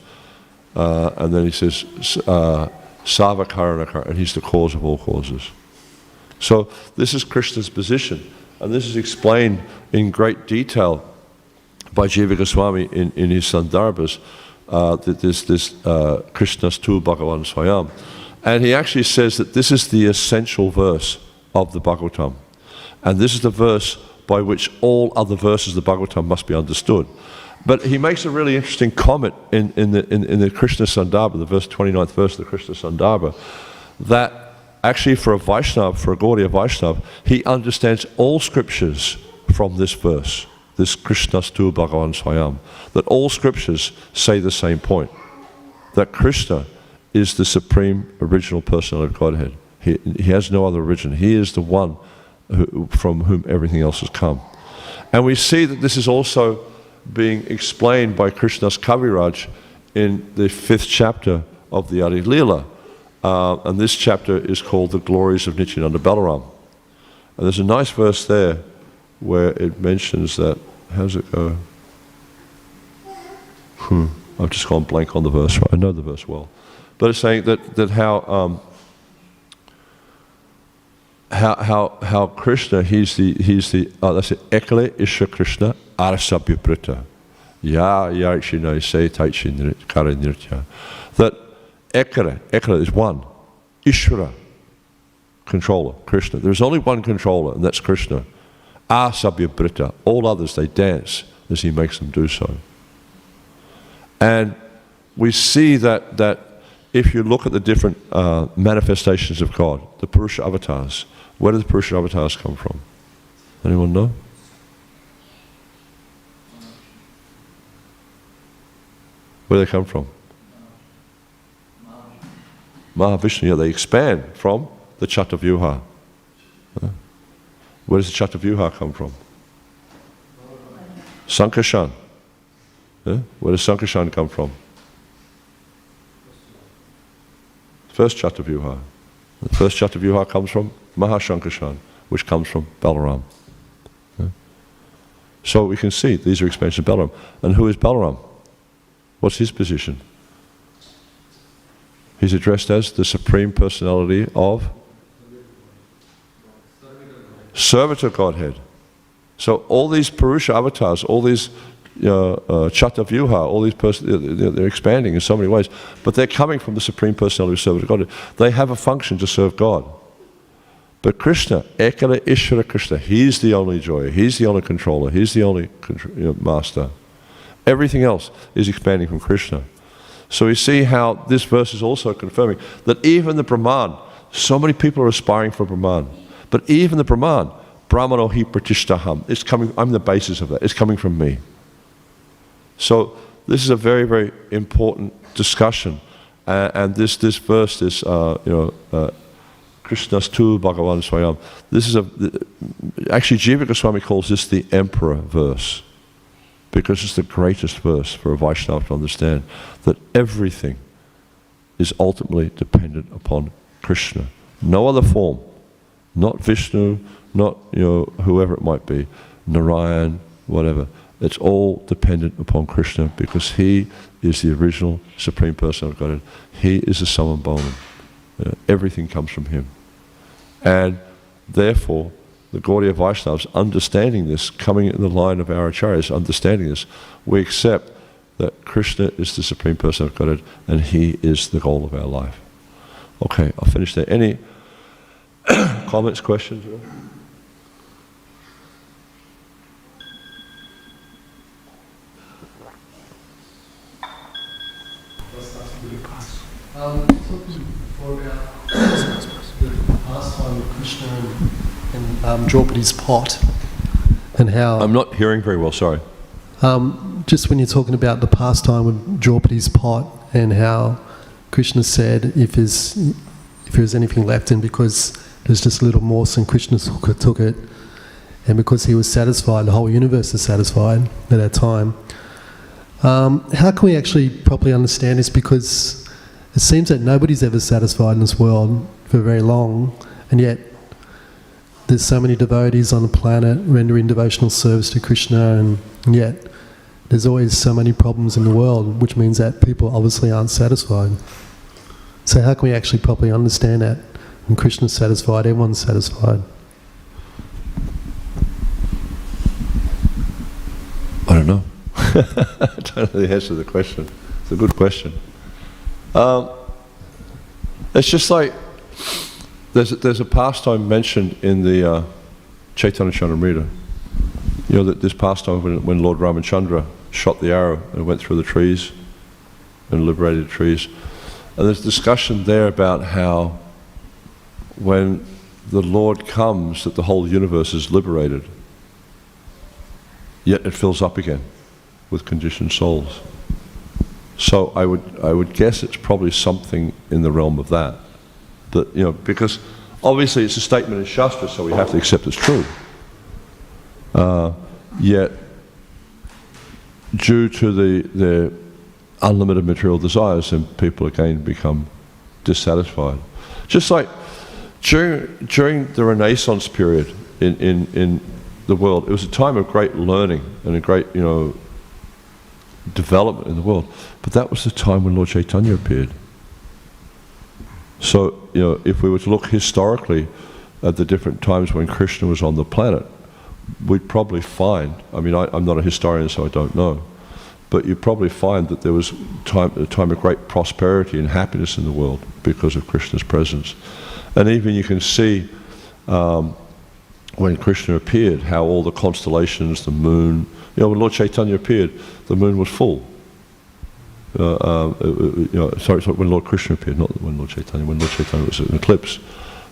And then he says, Sava Karanakar, and he's the cause of all causes. So this is Krishna's position. And this is explained in great detail by Jiva Goswami in his Sandarbhas, that this Krishna's tu Bhagavan Swayam. And he actually says that this is the essential verse of the Bhagavatam. And this is the verse by which all other verses of the Bhagavatam must be understood. But he makes a really interesting comment in the Krishna Sandarbha, the 29th verse of the Krishna Sandarbha, that actually for a Vaishnava, for a Gaudiya Vaishnava, he understands all scriptures from this verse, this Krishnastu Bhagavan Swayam, that all scriptures say the same point, that Krishna is the supreme original personality of Godhead. He has no other origin. He is the one from whom everything else has come. And we see that this is also being explained by Krishna's Kaviraj in the 5th chapter of the Adi Leela. And this chapter is called The Glories of Nityananda Balaram. And there's a nice verse there where it mentions that, how's it go? I've just gone blank on the verse. I know the verse well. But it's saying that how Krishna, he's the that's it, Ekale Isha Krishna Arasabhyaprita Ya Yarchina Se Taichin Karanirtya. That Ekale is one. Ishvara, controller, Krishna. There's only one controller, and that's Krishna. Asabhyaprita. All others, they dance as he makes them do so. And we see that if you look at the different manifestations of God, the Purusha avatars, where do the Purusha avatars come from? Anyone know? Where do they come from? Mahavishnu, yeah, they expand from the Chatavyuha. Where does the Chatavyuha come from? Sankarshan. Yeah? Where does Sankarshan come from? First Chatavyuha. The first Chatavyuha comes from Mahashankarshan, which comes from Balaram. Yeah? So we can see these are expansions of Balaram. And who is Balaram? What's his position? He's addressed as the Supreme Personality of Servant of Godhead. So all these Purusha avatars, all these Chatavyuha, all these they're expanding in so many ways, but they're coming from the Supreme Personality of Servant of Godhead. They have a function to serve God. But Krishna, Ekala Ishvara Krishna, he's the only joy, he's the only controller, he's the only master. Everything else is expanding from Krishna. So we see how this verse is also confirming that even the Brahman, so many people are aspiring for Brahman, but even the Brahman, Brahmano hi pratishtaham, it's coming, I'm the basis of that, it's coming from me. So this is a very, very important discussion. And this verse, this, Krishna's tu Bhagavan Swayam, this is actually Jiva Goswami calls this the emperor verse, because it's the greatest verse for a Vaishnava to understand that everything is ultimately dependent upon Krishna. No other form, not Vishnu, not whoever it might be, Narayan, whatever. It's all dependent upon Krishna because he is the original Supreme Person of Godhead. He is the Summum Bonum. Everything comes from him. And therefore, the Gaudiya Vaishnavas, understanding this, coming in the line of our Acharyas, understanding this, we accept that Krishna is the Supreme Person of Godhead and he is the goal of our life. Okay, I'll finish there. Any comments, questions? Talking before about the pastime of Krishna and Draupadi's pot, and how I'm not hearing very well, sorry. just when you're talking about the pastime of Draupadi's pot and how Krishna said if there's anything left, and because there's just a little morsel and Krishna took it, and because he was satisfied, the whole universe is satisfied at that time. How can we actually properly understand this? Because it seems that nobody's ever satisfied in this world for very long, and yet there's so many devotees on the planet rendering devotional service to Krishna, and yet there's always so many problems in the world, which means that people obviously aren't satisfied. So how can we actually properly understand that? When Krishna's satisfied, everyone's satisfied. I don't know. I don't know the answer to the question. It's a good question. It's just like there's a pastime mentioned in the Chaitanya Charitamrita. You know, that this pastime when Lord Ramachandra shot the arrow and went through the trees and liberated the trees. And there's discussion there about how when the Lord comes, that the whole universe is liberated, yet it fills up again with conditioned souls. So I would guess it's probably something in the realm of that. But, you know, because obviously it's a statement in Shastra, so we have to accept it's true. Yet, due to the unlimited material desires, then people again become dissatisfied. Just like during the Renaissance period in the world, it was a time of great learning and a great, you know, development in the world. But that was the time when Lord Chaitanya appeared. So, you know, if we were to look historically at the different times when Krishna was on the planet, we'd probably find, I mean, I'm not a historian, so I don't know, but you'd probably find that there was a time of great prosperity and happiness in the world because of Krishna's presence. And even you can see when Krishna appeared, how all the constellations, the moon, you know, when Lord Chaitanya appeared, the moon was full. You know, sorry, when Lord Krishna appeared, not when Lord Chaitanya was an eclipse,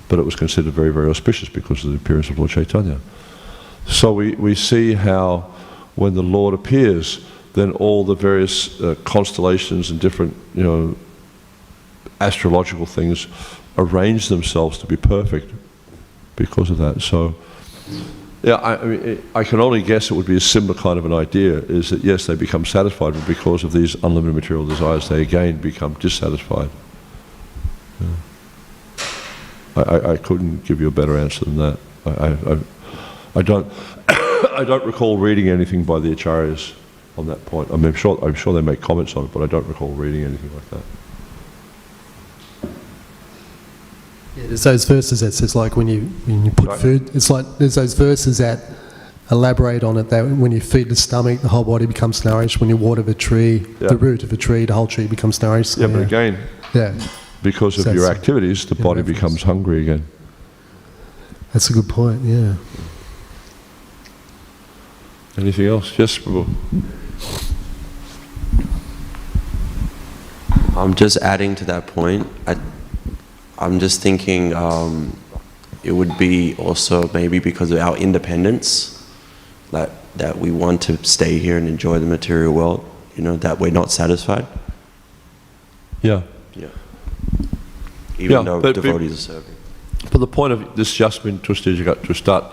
but it was considered very, very auspicious because of the appearance of Lord Chaitanya. So we see how when the Lord appears, then all the various constellations and different, you know, astrological things arrange themselves to be perfect because of that. So, yeah, I mean, I can only guess it would be a similar kind of an idea, is that yes, they become satisfied, but because of these unlimited material desires, they again become dissatisfied. Yeah. I couldn't give you a better answer than that. I don't recall reading anything by the Acharyas on that point. I mean, I'm sure they make comments on it, but I don't recall reading anything like that. Yeah, there's those verses that says, like, when you put food, it's like there's those verses that elaborate on it, that when you feed the stomach, the whole body becomes nourished. When you water the tree, the root of a tree, the whole tree becomes nourished. Yeah, but again, because of your activities, the body becomes hungry again. That's a good point, yeah. Anything else? Yes, Prabhu. I'm just adding to that point. I'm just thinking it would be also maybe because of our independence, that we want to stay here and enjoy the material world, you know, that we're not satisfied. Yeah. Yeah. Even though devotees are serving. But the point of this Jasmine Tustijagat to start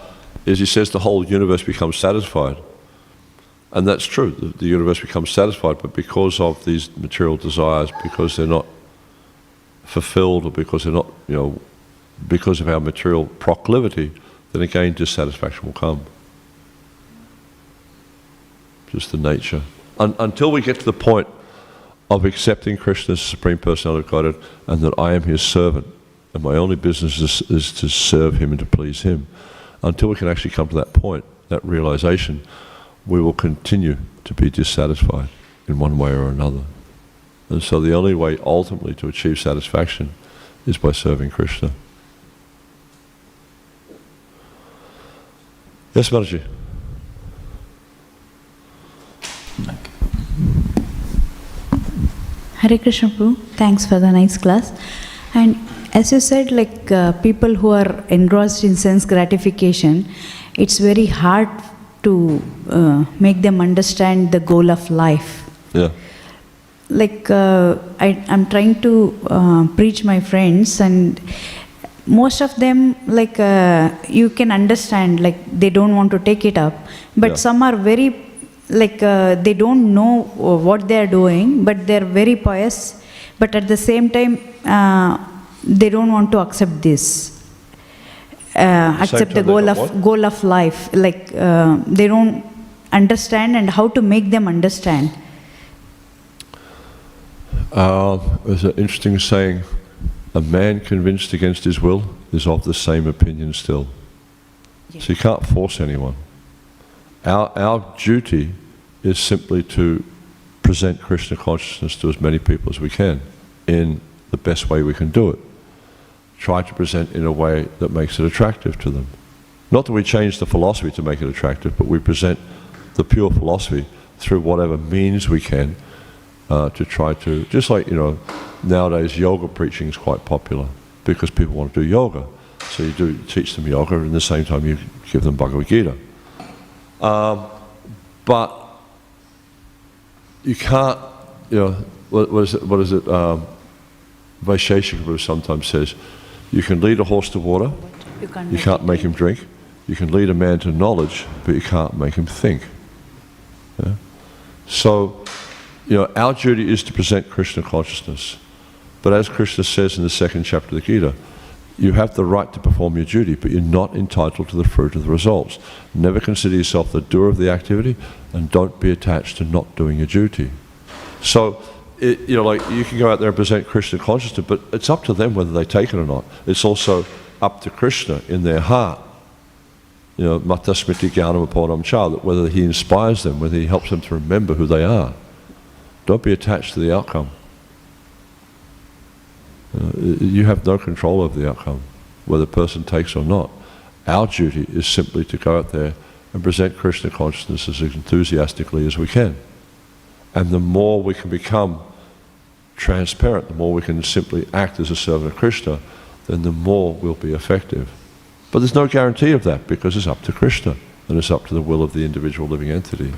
is he says the whole universe becomes satisfied. And that's true, the universe becomes satisfied, but because of these material desires, because they're not fulfilled, or because they're not, you know, because of our material proclivity, then again dissatisfaction will come. Just the nature. Until we get to the point of accepting Krishna as Supreme Personality of Godhead, and that I am His servant, and my only business is to serve Him and to please Him. Until we can actually come to that point, that realization, we will continue to be dissatisfied in one way or another. And so the only way ultimately to achieve satisfaction is by serving Krishna. Yes, Maharaj. Hare Krishna Prabhu, thanks for the nice class. And as you said, like people who are engrossed in sense gratification, it's very hard to make them understand the goal of life. Yeah. Like I'm trying to preach my friends, and most of them, like you can understand, like they don't want to take it up, but Yeah. some are very, like they don't know what they are doing, but they're very pious, but at the same time they don't want to accept this. Accept the goal of life, like they don't understand, and how to make them understand. There's an interesting saying, a man convinced against his will is of the same opinion still. Yeah. So you can't force anyone. Our duty is simply to present Krishna consciousness to as many people as we can in the best way we can do it. Try to present in a way that makes it attractive to them. Not that we change the philosophy to make it attractive, but we present the pure philosophy through whatever means we can to try to, just like, nowadays yoga preaching is quite popular because people want to do yoga. So you do teach them yoga, and at the same time you give them Bhagavad Gita. But you can't, what is it? Vaisheshika Prabhu sometimes says, you can lead a horse to water, you can't make him drink. You can lead a man to knowledge, but you can't make him think. Yeah? So, our duty is to present Krishna consciousness. But as Krishna says in the 2nd chapter of the Gita, you have the right to perform your duty, but you're not entitled to the fruit of the results. Never consider yourself the doer of the activity, and don't be attached to not doing your duty. So, like you can go out there and present Krishna consciousness, but it's up to them whether they take it or not. It's also up to Krishna in their heart. Mata smriti jnanam apadam cha, that whether he inspires them, whether he helps them to remember who they are. Don't be attached to the outcome. You have no control over the outcome, whether the person takes or not. Our duty is simply to go out there and present Krishna consciousness as enthusiastically as we can. And the more we can become transparent, the more we can simply act as a servant of Krishna, then the more we'll be effective. But there's no guarantee of that, because it's up to Krishna, and it's up to the will of the individual living entity.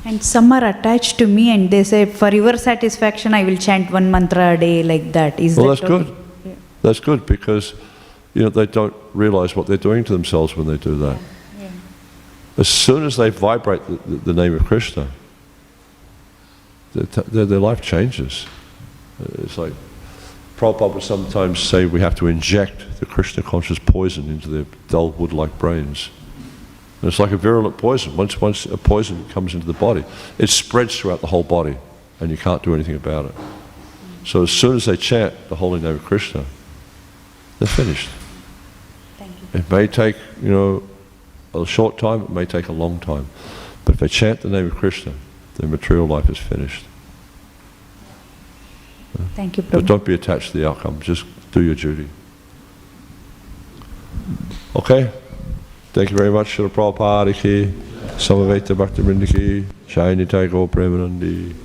And some are attached to me, and they say, for your satisfaction, I will chant 1 mantra a day, like that. That's good. Yeah. That's good, because they don't realize what they're doing to themselves when they do that. Yeah. As soon as they vibrate the name of Krishna, their life changes. It's like Prabhupada would sometimes say we have to inject the Krishna conscious poison into their dull wood-like brains. And it's like a virulent poison. Once a poison comes into the body, it spreads throughout the whole body, and you can't do anything about it. So as soon as they chant the holy name of Krishna, they're finished. Thank you. It may take, a short time, it may take a long time. But if they chant the name of Krishna, their material life is finished. Thank you, Prabhu. But don't be attached to the outcome. Just do your duty. Okay? Thank you very much. Srila Prabhupada ki, Samaveta Bhaktivinoda ki, Shai Nitai Gaur Premanandi.